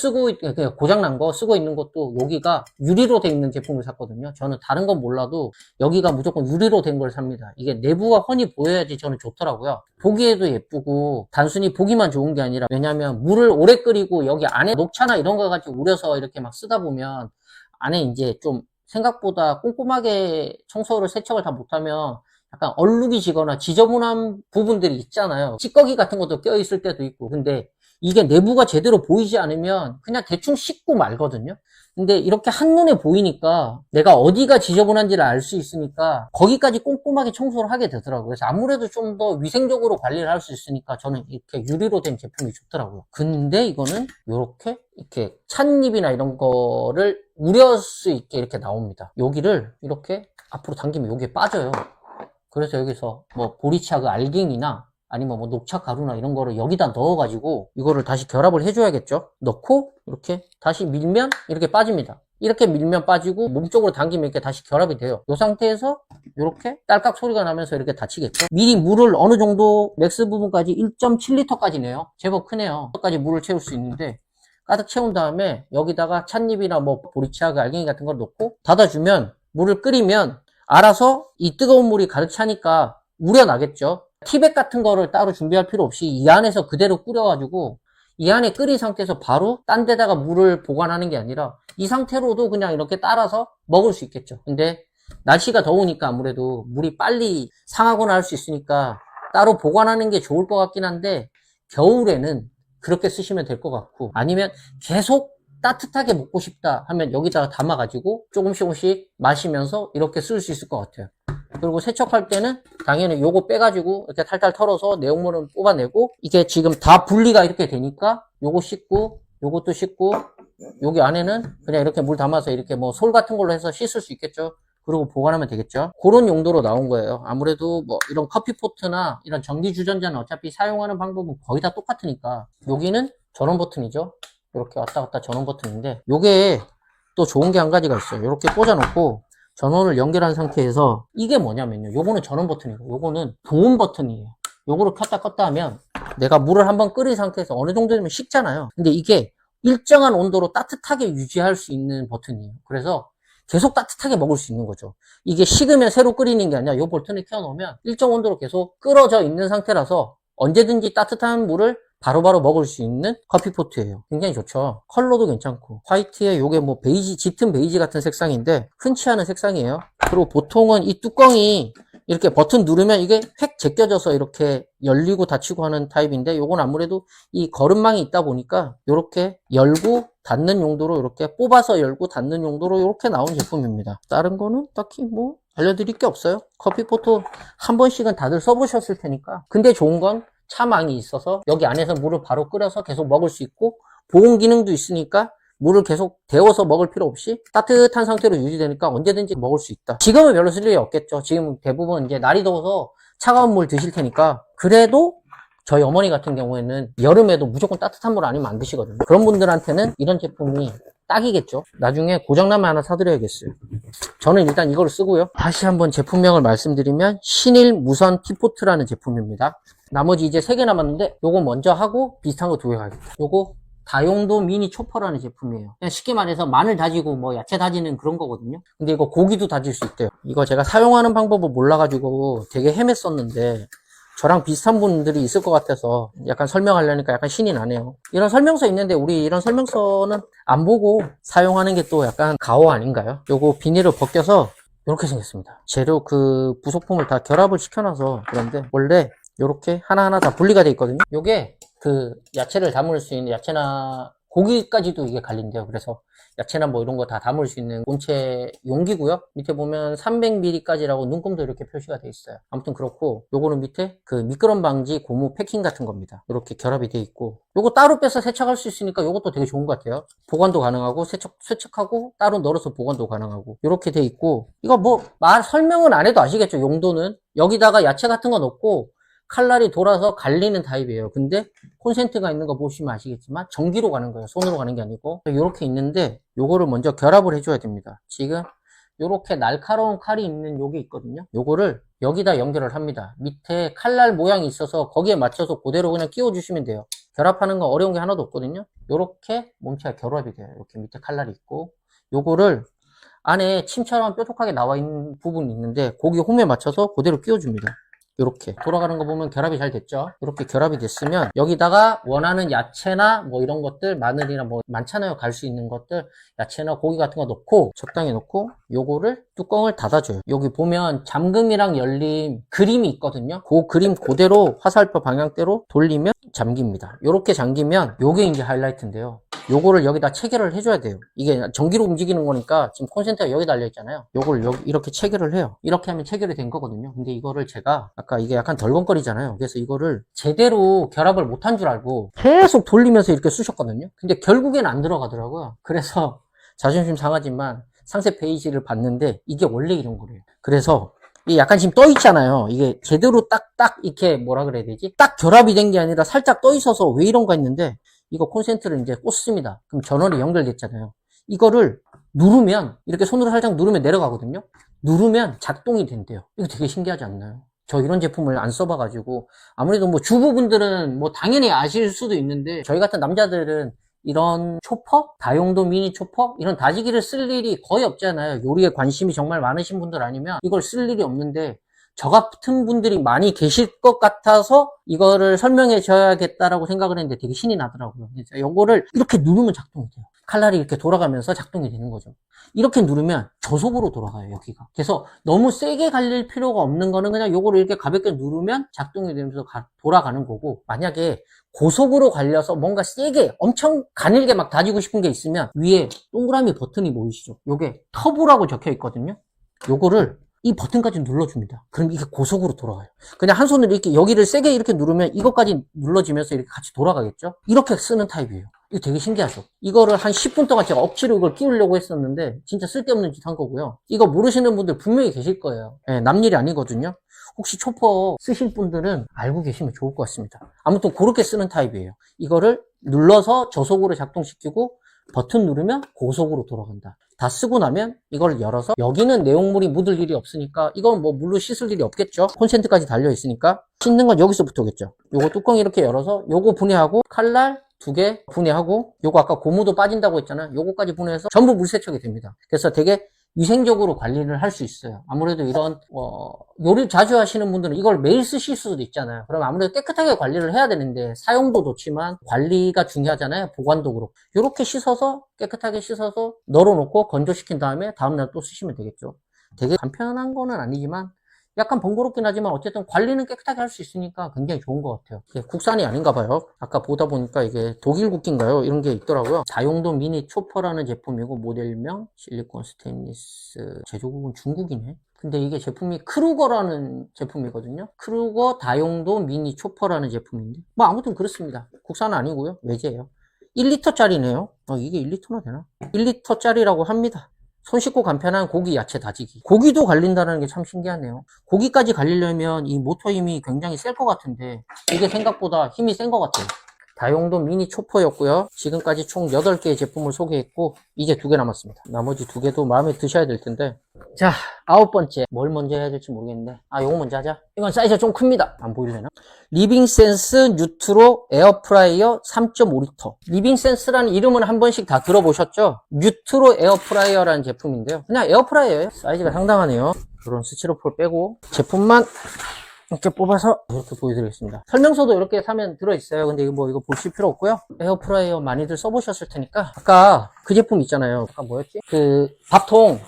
고장난 거 쓰고 있는 것도 여기가 유리로 돼 있는 제품을 샀거든요. 저는 다른 건 몰라도 여기가 무조건 유리로 된 걸 삽니다. 이게 내부가 훤히 보여야지 저는 좋더라고요. 보기에도 예쁘고 단순히 보기만 좋은 게 아니라, 왜냐면 물을 오래 끓이고 여기 안에 녹차나 이런 거 가지고 우려서 이렇게 막 쓰다 보면 안에 이제 좀 생각보다 꼼꼼하게 청소를 세척을 다 못하면 약간 얼룩이 지거나 지저분한 부분들이 있잖아요. 찌꺼기 같은 것도 껴있을 때도 있고. 근데 이게 내부가 제대로 보이지 않으면 그냥 대충 씻고 말거든요. 근데 이렇게 한눈에 보이니까 내가 어디가 지저분한지를 알 수 있으니까 거기까지 꼼꼼하게 청소를 하게 되더라고요. 그래서 아무래도 좀 더 위생적으로 관리를 할 수 있으니까 저는 이렇게 유리로 된 제품이 좋더라고요. 근데 이거는 이렇게 찻잎이나 이런 거를 우려할 수 있게 이렇게 나옵니다. 여기를 이렇게 앞으로 당기면 여기에 빠져요. 그래서 여기서 뭐 보리차 그 알갱이나 아니면 뭐 녹차 가루나 이런 거를 여기다 넣어가지고 이거를 다시 결합을 해줘야겠죠. 넣고 이렇게 다시 밀면 이렇게 빠집니다. 이렇게 밀면 빠지고 몸쪽으로 당기면 이렇게 다시 결합이 돼요. 이 상태에서 이렇게 딸깍 소리가 나면서 이렇게 닫히겠죠. 미리 물을 어느 정도 맥스 부분까지 1.7L까지 내요. 제법 크네요. 까지 물을 채울 수 있는데 가득 채운 다음에 여기다가 찻잎이나 뭐 보리차 그 알갱이 같은 걸 넣고 닫아주면 물을 끓이면 알아서 이 뜨거운 물이 가득 차니까 우려나겠죠. 티백 같은 거를 따로 준비할 필요 없이 이 안에서 그대로 끓여가지고 이 안에 끓인 상태에서 바로 딴 데다가 물을 보관하는 게 아니라 이 상태로도 그냥 이렇게 따라서 먹을 수 있겠죠. 근데 날씨가 더우니까 아무래도 물이 빨리 상하거나 할 수 있으니까 따로 보관하는 게 좋을 것 같긴 한데, 겨울에는 그렇게 쓰시면 될 것 같고, 아니면 계속 따뜻하게 먹고 싶다 하면 여기다가 담아가지고 조금씩 마시면서 이렇게 쓸 수 있을 것 같아요. 그리고 세척할 때는 당연히 요거 빼가지고 이렇게 탈탈 털어서 내용물은 뽑아내고, 이게 지금 다 분리가 이렇게 되니까 요거 씻고 요것도 씻고 여기 안에는 그냥 이렇게 물 담아서 이렇게 뭐 솔 같은 걸로 해서 씻을 수 있겠죠. 그리고 보관하면 되겠죠. 그런 용도로 나온 거예요. 아무래도 뭐 이런 커피포트나 이런 전기 주전자는 어차피 사용하는 방법은 거의 다 똑같으니까. 여기는 전원 버튼이죠. 이렇게 왔다 갔다 전원 버튼인데, 요게 또 좋은 게 한 가지가 있어요. 이렇게 꽂아놓고 전원을 연결한 상태에서, 이게 뭐냐면요, 요거는 전원 버튼이고 요거는 보온 버튼이에요. 요거를 켰다 껐다 하면 내가 물을 한번 끓인 상태에서 어느 정도 되면 식잖아요. 근데 이게 일정한 온도로 따뜻하게 유지할 수 있는 버튼이에요. 그래서 계속 따뜻하게 먹을 수 있는 거죠. 이게 식으면 새로 끓이는 게 아니라 이 버튼을 켜놓으면 일정 온도로 계속 끓어져 있는 상태라서 언제든지 따뜻한 물을 바로바로 먹을 수 있는 커피포트예요. 굉장히 좋죠. 컬러도 괜찮고, 화이트에 요게 뭐 베이지, 짙은 베이지 같은 색상인데 흔치 않은 색상이에요. 그리고 보통은 이 뚜껑이 이렇게 버튼 누르면 이게 획 제껴져서 이렇게 열리고 닫히고 하는 타입인데, 요건 아무래도 이 거름망이 있다 보니까 이렇게 열고 닫는 용도로, 이렇게 뽑아서 열고 닫는 용도로 이렇게 나온 제품입니다. 다른 거는 딱히 뭐 알려드릴 게 없어요. 커피포트 한 번씩은 다들 써보셨을 테니까. 근데 좋은 건 차망이 있어서 여기 안에서 물을 바로 끓여서 계속 먹을 수 있고, 보온 기능도 있으니까 물을 계속 데워서 먹을 필요 없이 따뜻한 상태로 유지되니까 언제든지 먹을 수 있다. 지금은 별로 쓸 일이 없겠죠. 지금 대부분 이제 날이 더워서 차가운 물 드실 테니까. 그래도 저희 어머니 같은 경우에는 여름에도 무조건 따뜻한 물 아니면 안 드시거든요. 그런 분들한테는 이런 제품이 딱이겠죠. 나중에 고장나면 하나 사드려야겠어요. 저는 일단 이걸 쓰고요. 다시 한번 제품명을 말씀드리면 신일 무선 티포트라는 제품입니다. 나머지 이제 3개 남았는데 요거 먼저 하고 비슷한 거 2개 가겠다. 요거 다용도 미니 초퍼라는 제품이에요. 그냥 쉽게 말해서 마늘 다지고 뭐 야채 다지는 그런 거거든요. 근데 이거 고기도 다질 수 있대요. 이거 제가 사용하는 방법을 몰라가지고 되게 헤맸었는데, 저랑 비슷한 분들이 있을 것 같아서 약간 설명하려니까 약간 신이 나네요. 이런 설명서 있는데 우리 이런 설명서는 안 보고 사용하는 게 또 약간 가오 아닌가요? 요거 비닐을 벗겨서 이렇게 생겼습니다. 재료 그 부속품을 다 결합을 시켜놔서 그런데, 원래 이렇게 하나하나 다 분리가 돼 있거든요. 요게 그 야채를 담을 수 있는, 야채나 고기까지도 이게 갈린대요. 그래서 야채나 뭐 이런 거 다 담을 수 있는 본체 용기고요. 밑에 보면 300ml까지라고 눈금도 이렇게 표시가 돼 있어요. 아무튼 그렇고, 요거는 밑에 그 미끄럼 방지 고무 패킹 같은 겁니다. 이렇게 결합이 돼 있고, 요거 따로 빼서 세척할 수 있으니까 요것도 되게 좋은 것 같아요. 보관도 가능하고, 세척하고 따로 널어서 보관도 가능하고, 이렇게 돼 있고, 이거 뭐 설명은 안 해도 아시겠죠. 용도는 여기다가 야채 같은 거 넣고 칼날이 돌아서 갈리는 타입이에요. 근데 콘센트가 있는 거 보시면 아시겠지만 전기로 가는 거예요. 손으로 가는 게 아니고. 이렇게 있는데 요거를 먼저 결합을 해줘야 됩니다. 지금 요렇게 날카로운 칼이 있는 요게 있거든요. 요거를 여기다 연결을 합니다. 밑에 칼날 모양이 있어서 거기에 맞춰서 그대로 그냥 끼워주시면 돼요. 결합하는 거 어려운 게 하나도 없거든요. 요렇게 몸체가 결합이 돼요. 이렇게 밑에 칼날이 있고, 요거를 안에 침처럼 뾰족하게 나와 있는 부분이 있는데 거기 홈에 맞춰서 그대로 끼워줍니다. 이렇게 돌아가는 거 보면 결합이 잘 됐죠. 이렇게 결합이 됐으면 여기다가 원하는 야채나 뭐 이런 것들, 마늘이나 뭐 많잖아요, 갈 수 있는 것들, 야채나 고기 같은 거 넣고 적당히 넣고 요거를 뚜껑을 닫아줘요. 여기 보면 잠금이랑 열림 그림이 있거든요. 그 그림 그대로 화살표 방향대로 돌리면 잠깁니다. 이렇게 잠기면 요게 이제 하이라이트인데요. 요거를 여기다 체결을 해줘야 돼요. 이게 전기로 움직이는 거니까 지금 콘센트가 여기 달려 있잖아요. 요걸 여기 이렇게 체결을 해요. 이렇게 하면 체결이 된 거거든요. 근데 이거를 제가 아까 이게 약간 덜컹거리잖아요. 그래서 이거를 제대로 결합을 못한 줄 알고 계속 돌리면서 이렇게 쑤셨거든요. 근데 결국엔 안 들어가더라고요. 그래서 자존심 상하지만 상세 페이지를 봤는데 이게 원래 이런 거래요. 그래서 이게 약간 지금 떠 있잖아요. 이게 제대로 딱 이렇게 뭐라 그래야 되지? 딱 결합이 된 게 아니라 살짝 떠 있어서 왜 이런가 했는데, 이거 콘센트를 이제 꽂습니다. 그럼 전원이 연결됐잖아요. 이거를 누르면, 이렇게 손으로 살짝 누르면 내려가거든요. 누르면 작동이 된대요. 이거 되게 신기하지 않나요? 저 이런 제품을 안 써봐가지고, 아무래도 뭐 주부분들은 뭐 당연히 아실 수도 있는데, 저희 같은 남자들은 이런 초퍼? 다용도 미니 초퍼? 이런 다지기를 쓸 일이 거의 없잖아요. 요리에 관심이 정말 많으신 분들 아니면 이걸 쓸 일이 없는데, 저 같은 분들이 많이 계실 것 같아서 이거를 설명해 줘야겠다라고 생각을 했는데 되게 신이 나더라고요. 이거를 이렇게 누르면 작동이 돼요. 칼날이 이렇게 돌아가면서 작동이 되는 거죠. 이렇게 누르면 저속으로 돌아가요, 여기가. 그래서 너무 세게 갈릴 필요가 없는 거는 그냥 요거를 이렇게 가볍게 누르면 작동이 되면서 돌아가는 거고, 만약에 고속으로 갈려서 뭔가 세게 엄청 가늘게 막 다지고 싶은 게 있으면 위에 동그라미 버튼이 보이시죠? 요게 터보라고 적혀 있거든요. 요거를 이 버튼까지 눌러줍니다. 그럼 이게 고속으로 돌아가요. 그냥 한 손으로 이렇게 여기를 세게 이렇게 누르면 이것까지 눌러지면서 이렇게 같이 돌아가겠죠? 이렇게 쓰는 타입이에요. 이거 되게 신기하죠? 이거를 한 10분 동안 제가 억지로 이걸 끼우려고 했었는데 진짜 쓸데없는 짓 한 거고요. 이거 모르시는 분들 분명히 계실 거예요. 네, 남일이 아니거든요. 혹시 초퍼 쓰실 분들은 알고 계시면 좋을 것 같습니다. 아무튼 그렇게 쓰는 타입이에요. 이거를 눌러서 저속으로 작동시키고 버튼 누르면 고속으로 돌아간다. 다 쓰고 나면 이걸 열어서, 여기는 내용물이 묻을 일이 없으니까 이건 뭐 물로 씻을 일이 없겠죠. 콘센트까지 달려 있으니까 씻는 건 여기서부터겠죠. 요거 뚜껑 이렇게 열어서 요거 분해하고 칼날 2개 분해하고, 요거 아까 고무도 빠진다고 했잖아요. 요거까지 분해해서 전부 물세척이 됩니다. 그래서 되게 위생적으로 관리를 할 수 있어요. 아무래도 이런 요리 자주 하시는 분들은 이걸 매일 쓰실 수도 있잖아요. 그럼 아무래도 깨끗하게 관리를 해야 되는데 사용도 좋지만 관리가 중요하잖아요. 보관도 그렇고. 이렇게 씻어서 깨끗하게 씻어서 널어놓고 건조시킨 다음에 다음날 또 쓰시면 되겠죠. 되게 간편한 거는 아니지만 약간 번거롭긴 하지만 어쨌든 관리는 깨끗하게 할 수 있으니까 굉장히 좋은 것 같아요. 이게 국산이 아닌가 봐요. 아까 보다 보니까 이게 독일 국기인가요? 이런 게 있더라고요. 다용도 미니 초퍼라는 제품이고, 모델명 실리콘 스테인리스, 제조국은 중국이네. 근데 이게 제품이 크루거라는 제품이거든요. 크루거 다용도 미니 초퍼라는 제품인데, 뭐 아무튼 그렇습니다. 국산은 아니고요. 외제예요. 1리터짜리네요. 이게 1리터나 되나? 1리터짜리라고 합니다. 손 씻고 간편한 고기 야채 다지기. 고기도 갈린다는 게 참 신기하네요. 고기까지 갈리려면 이 모터 힘이 굉장히 셀 것 같은데 이게 생각보다 힘이 센 것 같아요. 다용도 미니 초퍼였고요. 지금까지 총 8개의 제품을 소개했고 이제 2개 남았습니다. 나머지 2개도 마음에 드셔야 될 텐데, 자, 9번째. 뭘 먼저 해야 될지 모르겠는데, 요거 먼저 하자. 이건 사이즈가 좀 큽니다. 안 보이려나? 리빙센스 뉴트로 에어프라이어 3.5리터. 리빙센스라는 이름은 한 번씩 다 들어보셨죠? 뉴트로 에어프라이어라는 제품인데요. 그냥 에어프라이어예요. 사이즈가 상당하네요. 이런 스티로폴 빼고 제품만 이렇게 뽑아서 이렇게 보여드리겠습니다. 설명서도 이렇게 사면 들어있어요. 근데 이거 뭐 이거 보실 필요 없고요. 에어프라이어 많이들 써보셨을 테니까. 아까 그 제품 있잖아요. 아까 뭐였지? 그 밥통,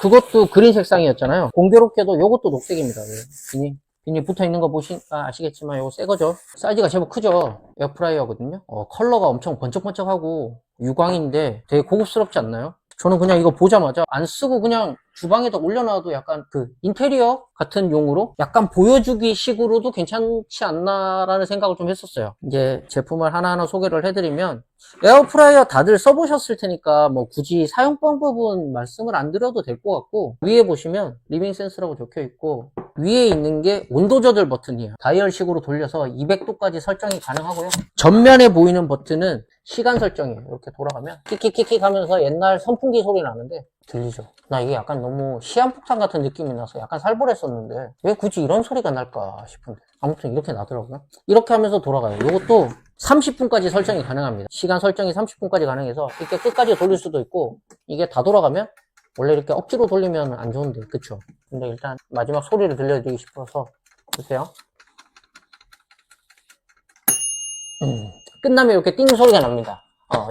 그것도 그린 색상이었잖아요. 공교롭게도 이것도 녹색입니다. 비닐 붙어있는 거 보시니까 아시겠지만 이거 새거죠. 사이즈가 제법 크죠. 에어프라이어거든요. 컬러가 엄청 번쩍번쩍하고 유광인데 되게 고급스럽지 않나요? 저는 그냥 이거 보자마자 안 쓰고 그냥 주방에다 올려놔도 약간 그 인테리어 같은 용으로 약간 보여주기 식으로도 괜찮지 않나라는 생각을 좀 했었어요. 이제 제품을 하나하나 소개를 해드리면, 에어프라이어 다들 써보셨을 테니까 뭐 굳이 사용 방법은 말씀을 안 드려도 될 것 같고, 위에 보시면 리빙센스라고 적혀 있고 위에 있는 게 온도 조절 버튼이에요. 다이얼식으로 돌려서 200도까지 설정이 가능하고요. 전면에 보이는 버튼은 시간 설정이에요. 이렇게 돌아가면 킥킥킥킥 하면서 옛날 선풍기 소리 나는데 들리죠? 나 이게 약간 너무 시한폭탄 같은 느낌이 나서 약간 살벌했었는데 왜 굳이 이런 소리가 날까 싶은데 아무튼 이렇게 나더라고요. 이렇게 하면서 돌아가요. 이것도 30분까지 설정이 가능합니다. 시간 설정이 30분까지 가능해서 이렇게 끝까지 돌릴 수도 있고 이게 다 돌아가면 원래 이렇게 억지로 돌리면 안 좋은데 그쵸? 근데 일단 마지막 소리를 들려드리고 싶어서 보세요. 끝나면 이렇게 띵 소리가 납니다.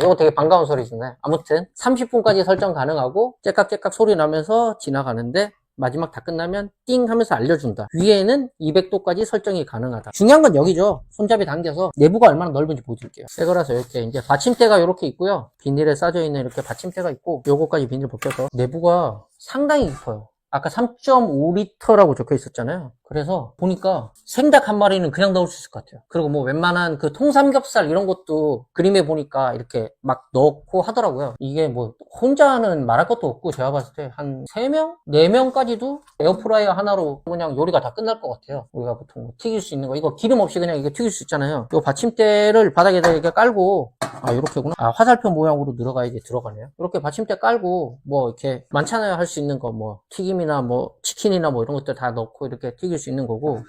이거 되게 반가운 소리잖아요. 아무튼 30분까지 설정 가능하고 째깍째깍 소리 나면서 지나가는데 마지막 다 끝나면 띵 하면서 알려준다. 위에는 200도까지 설정이 가능하다. 중요한 건 여기죠. 손잡이 당겨서 내부가 얼마나 넓은지 보여드릴게요. 새 거라서 이렇게 이제 받침대가 이렇게 있고요. 비닐에 싸져 있는 이렇게 받침대가 있고 요거까지 비닐 벗겨서 내부가 상당히 깊어요. 아까 3.5L라고 적혀 있었잖아요. 그래서 보니까 생닭 한 마리는 그냥 넣을 수 있을 것 같아요. 그리고 뭐 웬만한 그 통삼겹살 이런 것도 그림에 보니까 이렇게 막 넣고 하더라고요. 이게 뭐 혼자는 말할 것도 없고 제가 봤을 때 한 3명? 4명까지도 에어프라이어 하나로 그냥 요리가 다 끝날 것 같아요. 우리가 보통 뭐 튀길 수 있는 거 이거 기름 없이 그냥 이게 튀길 수 있잖아요. 이 받침대를 바닥에다 이렇게 깔고 이렇게구나. 화살표 모양으로 들어가야지 들어가네요. 이렇게 받침대 깔고 뭐 이렇게 많잖아요. 할 수 있는 거 뭐 튀김이나 뭐 치킨이나 뭐 이런 것들 다 넣고 이렇게 튀길 수 있는 거고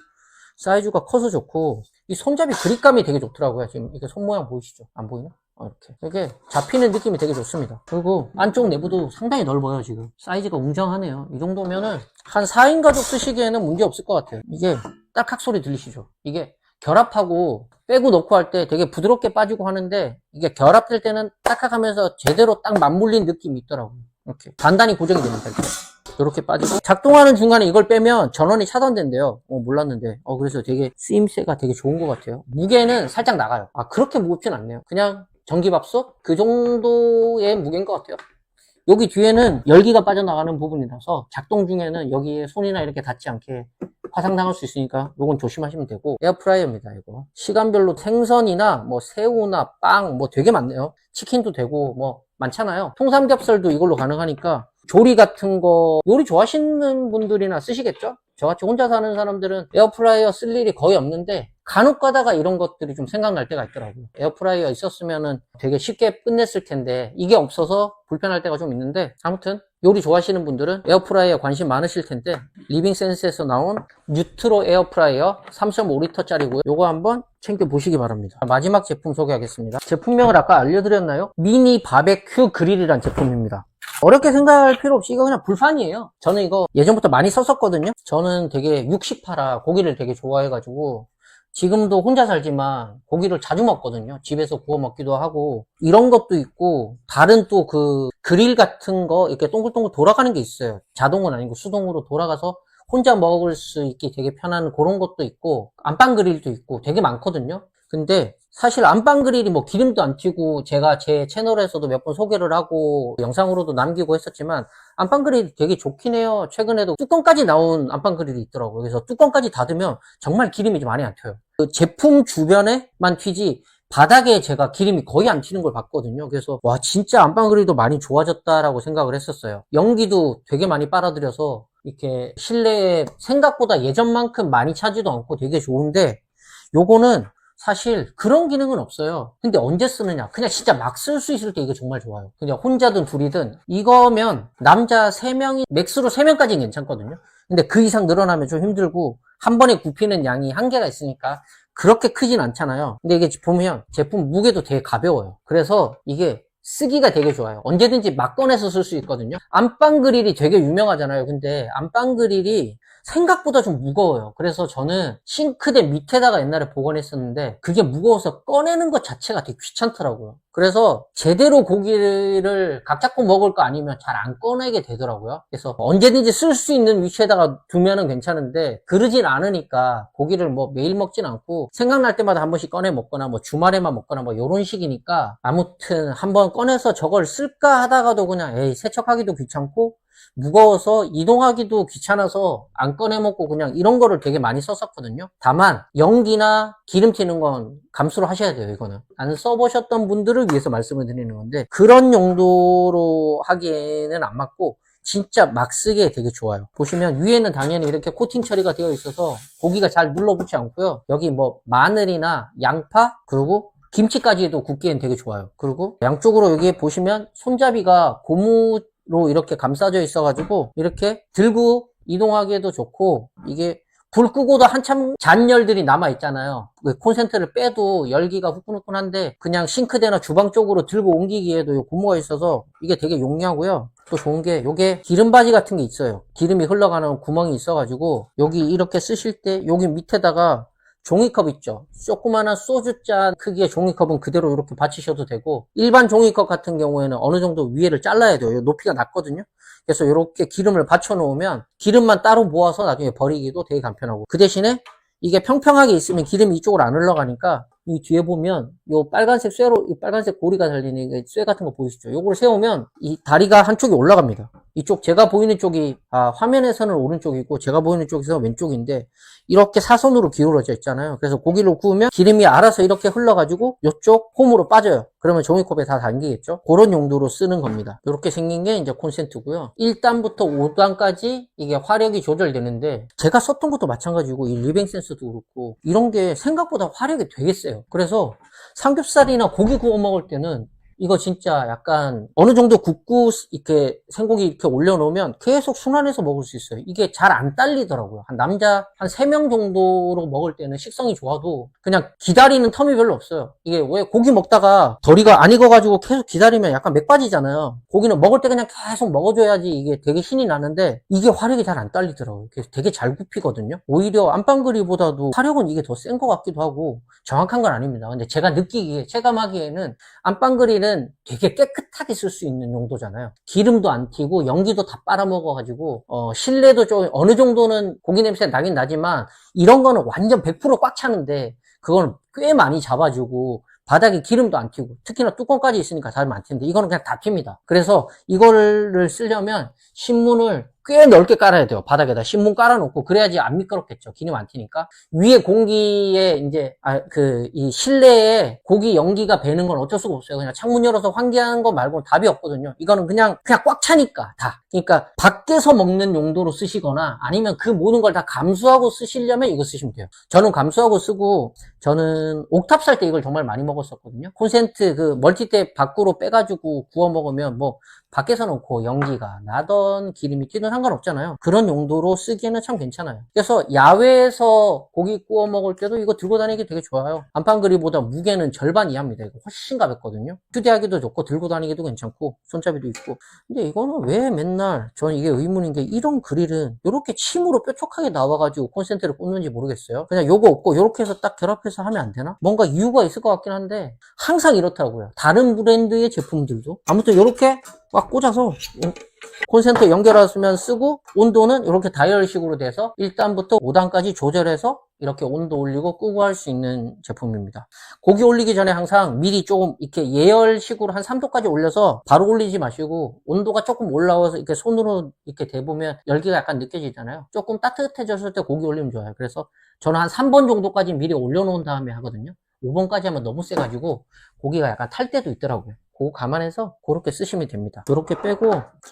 사이즈가 커서 좋고 이 손잡이 그립감이 되게 좋더라고요. 지금 이게 손 모양 보이시죠? 안 보이나? 이렇게 잡히는 느낌이 되게 좋습니다. 그리고 안쪽 내부도 상당히 넓어요. 지금 사이즈가 웅장하네요. 이 정도면은 한 4인 가족 쓰시기에는 문제 없을 것 같아요. 이게 딸칵 소리 들리시죠? 이게 결합하고 빼고 넣고 할 때 되게 부드럽게 빠지고 하는데 이게 결합될 때는 딱딱 하면서 제대로 딱 맞물린 느낌이 있더라고요. 이렇게 단단히 고정이 됩니다. 이렇게 빠지고 작동하는 중간에 이걸 빼면 전원이 차단된대요. 몰랐는데 그래서 되게 쓰임새가 되게 좋은 것 같아요. 무게는 살짝 나가요. 그렇게 무겁진 않네요. 그냥 전기밥솥 그 정도의 무게인 것 같아요. 여기 뒤에는 열기가 빠져나가는 부분이라서 작동 중에는 여기에 손이나 이렇게 닿지 않게 화상당할 수 있으니까 요건 조심하시면 되고 에어프라이어입니다. 이거 시간별로 생선이나 뭐 새우나 빵 뭐 되게 많네요. 치킨도 되고 뭐 많잖아요. 통삼겹살도 이걸로 가능하니까 조리 같은 거 요리 좋아하시는 분들이나 쓰시겠죠? 저같이 혼자 사는 사람들은 에어프라이어 쓸 일이 거의 없는데 간혹 가다가 이런 것들이 좀 생각날 때가 있더라고요. 에어프라이어 있었으면 되게 쉽게 끝냈을 텐데 이게 없어서 불편할 때가 좀 있는데 아무튼 요리 좋아하시는 분들은 에어프라이어 관심 많으실 텐데 리빙센스에서 나온 뉴트로 에어프라이어 3.5L 짜리고요. 요거 한번 챙겨보시기 바랍니다. 마지막 제품 소개하겠습니다. 제품명을 아까 알려드렸나요? 미니 바베큐 그릴이란 제품입니다. 어렵게 생각할 필요 없이 이거 그냥 불판이에요. 저는 이거 예전부터 많이 썼었거든요. 저는 되게 육식파라 고기를 되게 좋아해가지고 지금도 혼자 살지만 고기를 자주 먹거든요. 집에서 구워 먹기도 하고 이런 것도 있고 다른 또 그 그릴 같은 거 이렇게 동글동글 돌아가는 게 있어요. 자동은 아니고 수동으로 돌아가서 혼자 먹을 수 있게 되게 편한 그런 것도 있고 안방 그릴도 있고 되게 많거든요. 근데 사실 안방 그릴이 뭐 기름도 안 튀고 제가 제 채널에서도 몇 번 소개를 하고 영상으로도 남기고 했었지만 안방 그릴이 되게 좋긴 해요. 최근에도 뚜껑까지 나온 안방 그릴이 있더라고요. 그래서 뚜껑까지 닫으면 정말 기름이 좀 많이 안 튀어요. 그 제품 주변에만 튀지 바닥에 제가 기름이 거의 안 튀는 걸 봤거든요. 그래서 와 진짜 안방 그릴도 많이 좋아졌다라고 생각을 했었어요. 연기도 되게 많이 빨아들여서 이렇게 실내에 생각보다 예전만큼 많이 차지도 않고 되게 좋은데 요거는 사실 그런 기능은 없어요. 근데 언제 쓰느냐? 그냥 진짜 막 쓸 수 있을 때 이게 정말 좋아요. 그냥 혼자든 둘이든 이거면 남자 3명이 맥스로 3명까지는 괜찮거든요. 근데 그 이상 늘어나면 좀 힘들고 한 번에 굽히는 양이 한계가 있으니까 그렇게 크진 않잖아요. 근데 이게 보면 제품 무게도 되게 가벼워요. 그래서 이게 쓰기가 되게 좋아요. 언제든지 막 꺼내서 쓸 수 있거든요. 안방 그릴이 되게 유명하잖아요. 근데 안방 그릴이 생각보다 좀 무거워요. 그래서 저는 싱크대 밑에다가 옛날에 보관했었는데 그게 무거워서 꺼내는 것 자체가 되게 귀찮더라고요. 그래서 제대로 고기를 각 잡고 먹을 거 아니면 잘 안 꺼내게 되더라고요. 그래서 언제든지 쓸 수 있는 위치에다가 두면은 괜찮은데 그러진 않으니까 고기를 뭐 매일 먹진 않고 생각날 때마다 한 번씩 꺼내 먹거나 뭐 주말에만 먹거나 뭐 요런 식이니까 아무튼 한번 꺼내서 저걸 쓸까 하다가도 그냥 세척하기도 귀찮고 무거워서 이동하기도 귀찮아서 안 꺼내 먹고 그냥 이런 거를 되게 많이 썼었거든요. 다만 연기나 기름 튀는 건 감수를 하셔야 돼요. 이거는 안 써보셨던 분들을 위해서 말씀을 드리는 건데 그런 용도로 하기에는 안 맞고 진짜 막 쓰기에 되게 좋아요. 보시면 위에는 당연히 이렇게 코팅 처리가 되어 있어서 고기가 잘 눌러붙지 않고요. 여기 뭐 마늘이나 양파 그리고 김치까지도 굽기엔 되게 좋아요. 그리고 양쪽으로 여기 보시면 손잡이가 고무로 이렇게 감싸져 있어가지고 이렇게 들고 이동하기에도 좋고, 이게 불 끄고도 한참 잔열들이 남아있잖아요. 콘센트를 빼도 열기가 후끈후끈한데 그냥 싱크대나 주방 쪽으로 들고 옮기기에도 고무가 있어서 이게 되게 용이하고요. 또 좋은 게 요게 기름바지 같은 게 있어요. 기름이 흘러가는 구멍이 있어가지고 여기 이렇게 쓰실 때 여기 밑에다가 종이컵 있죠. 조그마한 소주잔 크기의 종이컵은 그대로 이렇게 받치셔도 되고, 일반 종이컵 같은 경우에는 어느 정도 위에를 잘라야 돼요. 높이가 낮거든요. 그래서 이렇게 기름을 받쳐 놓으면 기름만 따로 모아서 나중에 버리기도 되게 간편하고, 그 대신에 이게 평평하게 있으면 기름이 이쪽으로 안 흘러가니까 이 뒤에 보면 요 빨간색 쇠로, 이 빨간색 고리가 달리는 쇠 같은 거 보이시죠? 요걸 세우면 이 다리가 한쪽이 올라갑니다. 이쪽 제가 보이는 쪽이 화면에서는 오른쪽이고 제가 보이는 쪽에서 왼쪽인데 이렇게 사선으로 기울어져 있잖아요. 그래서 고기를 구우면 기름이 알아서 이렇게 흘러가지고 이쪽 홈으로 빠져요. 그러면 종이컵에 다 담기겠죠. 그런 용도로 쓰는 겁니다. 이렇게 생긴 게 이제 콘센트고요. 1단부터 5단까지 이게 화력이 조절되는데, 제가 썼던 것도 마찬가지고 이 리뱅 센서도 그렇고 이런 게 생각보다 화력이 되게 세요. 그래서 삼겹살이나 고기 구워 먹을 때는 이거 진짜 약간 어느 정도 굽고 이렇게 생고기 이렇게 올려놓으면 계속 순환해서 먹을 수 있어요. 이게 잘 안 딸리더라고요. 남자 한 3명 정도로 먹을 때는 식성이 좋아도 그냥 기다리는 텀이 별로 없어요. 이게 왜 고기 먹다가 덜이가 안 익어가지고 계속 기다리면 약간 맥 빠지잖아요. 고기는 먹을 때 그냥 계속 먹어줘야지 이게 되게 신이 나는데 이게 화력이 잘 안 딸리더라고요. 그래서 되게 잘 굽히거든요. 오히려 안방그리보다도 화력은 이게 더 센 것 같기도 하고, 정확한 건 아닙니다. 근데 제가 느끼기에, 체감하기에는 안방그릴은 되게 깨끗하게 쓸 수 있는 용도잖아요. 기름도 안 튀고 연기도 다 빨아먹어가지고 실내도 좀 어느 정도는 고기 냄새 나긴 나지만 이런 거는 완전 100% 꽉 차는데 그거는 꽤 많이 잡아주고 바닥에 기름도 안 튀고, 특히나 뚜껑까지 있으니까 잘 안 튀는데 이거는 그냥 다 튑니다. 그래서 이거를 쓰려면 신문을 꽤 넓게 깔아야 돼요. 바닥에다 신문 깔아놓고, 그래야지 안 미끄럽겠죠. 기름 안 튀니까. 위에 공기에 이제 이 실내에 고기 연기가 배는 건 어쩔 수가 없어요. 그냥 창문 열어서 환기하는 거 말고는 답이 없거든요. 이거는 그냥 꽉 차니까 다. 그러니까 밖에서 먹는 용도로 쓰시거나 아니면 그 모든 걸 다 감수하고 쓰시려면 이거 쓰시면 돼요. 저는 감수하고 쓰고, 저는 옥탑 살 때 이걸 정말 많이 먹었었거든요. 콘센트 그 멀티대 밖으로 빼가지고 구워 먹으면 뭐 밖에서 놓고 연기가 나던 기름이 튀든 상관없잖아요. 그런 용도로 쓰기에는 참 괜찮아요. 그래서 야외에서 고기 구워 먹을 때도 이거 들고 다니기 되게 좋아요. 안판그릴보다 무게는 절반 이하입니다. 이거 훨씬 가볍거든요. 휴대하기도 좋고 들고 다니기도 괜찮고 손잡이도 있고. 근데 이거는 왜 맨날, 저는 이게 의문인 게, 이런 그릴은 이렇게 침으로 뾰족하게 나와가지고 콘센트를 꽂는지 모르겠어요. 그냥 요거 없고 이렇게 해서 딱 결합해서 하면 안 되나? 뭔가 이유가 있을 것 같긴 한데 항상 이렇더라고요. 다른 브랜드의 제품들도. 아무튼 이렇게 꽉 꽂아서 콘센트 연결하면 쓰고, 온도는 이렇게 다이얼식으로 돼서 1단부터 5단까지 조절해서 이렇게 온도 올리고 끄고 할 수 있는 제품입니다. 고기 올리기 전에 항상 미리 조금 이렇게 예열식으로 한 3도까지 올려서 바로 올리지 마시고, 온도가 조금 올라와서 이렇게 손으로 이렇게 대보면 열기가 약간 느껴지잖아요. 조금 따뜻해졌을 때 고기 올리면 좋아요. 그래서 저는 한 3번 정도까지 미리 올려놓은 다음에 하거든요. 5번까지 하면 너무 세가지고 고기가 약간 탈 때도 있더라고요. 그거 감안해서 그렇게 쓰시면 됩니다. 이렇게 빼고,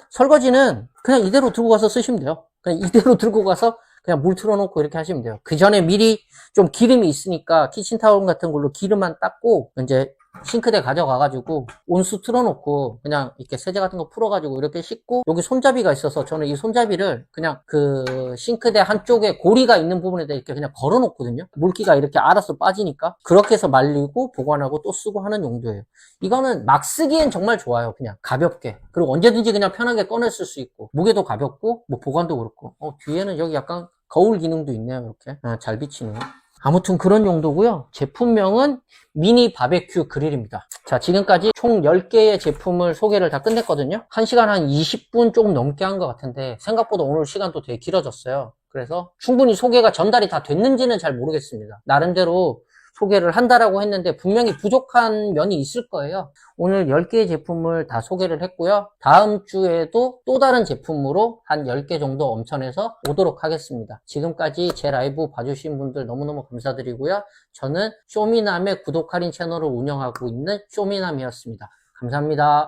설거지는 그냥 이대로 들고 가서 쓰시면 돼요. 그냥 이대로 들고 가서 그냥 물 틀어놓고 이렇게 하시면 돼요. 그 전에 미리 좀 기름이 있으니까 키친타올 같은 걸로 기름만 닦고 이제 싱크대 가져가가지고 온수 틀어놓고 그냥 이렇게 세제 같은 거 풀어가지고 이렇게 씻고, 여기 손잡이가 있어서 저는 이 손잡이를 그냥 그 싱크대 한쪽에 고리가 있는 부분에다 이렇게 그냥 걸어 놓거든요. 물기가 이렇게 알아서 빠지니까. 그렇게 해서 말리고 보관하고 또 쓰고 하는 용도예요. 이거는 막 쓰기엔 정말 좋아요. 그냥 가볍게, 그리고 언제든지 그냥 편하게 꺼내 쓸 수 있고, 무게도 가볍고 뭐 보관도 그렇고. 뒤에는 여기 약간 거울 기능도 있네요. 이렇게 잘 비치네요. 아무튼 그런 용도고요. 제품명은 미니 바베큐 그릴입니다. 자, 지금까지 총 10개의 제품을 소개를 다 끝냈거든요. 1시간 한 20분 조금 넘게 한 것 같은데 생각보다 오늘 시간도 되게 길어졌어요. 그래서 충분히 소개가 전달이 다 됐는지는 잘 모르겠습니다. 나름대로 소개를 한다라고 했는데 분명히 부족한 면이 있을 거예요. 오늘 10개의 제품을 다 소개를 했고요. 다음 주에도 또 다른 제품으로 한 10개 정도 엄천해서 오도록 하겠습니다. 지금까지 제 라이브 봐주신 분들 너무너무 감사드리고요. 저는 쇼미남의 구독 할인 채널을 운영하고 있는 쇼미남이었습니다. 감사합니다.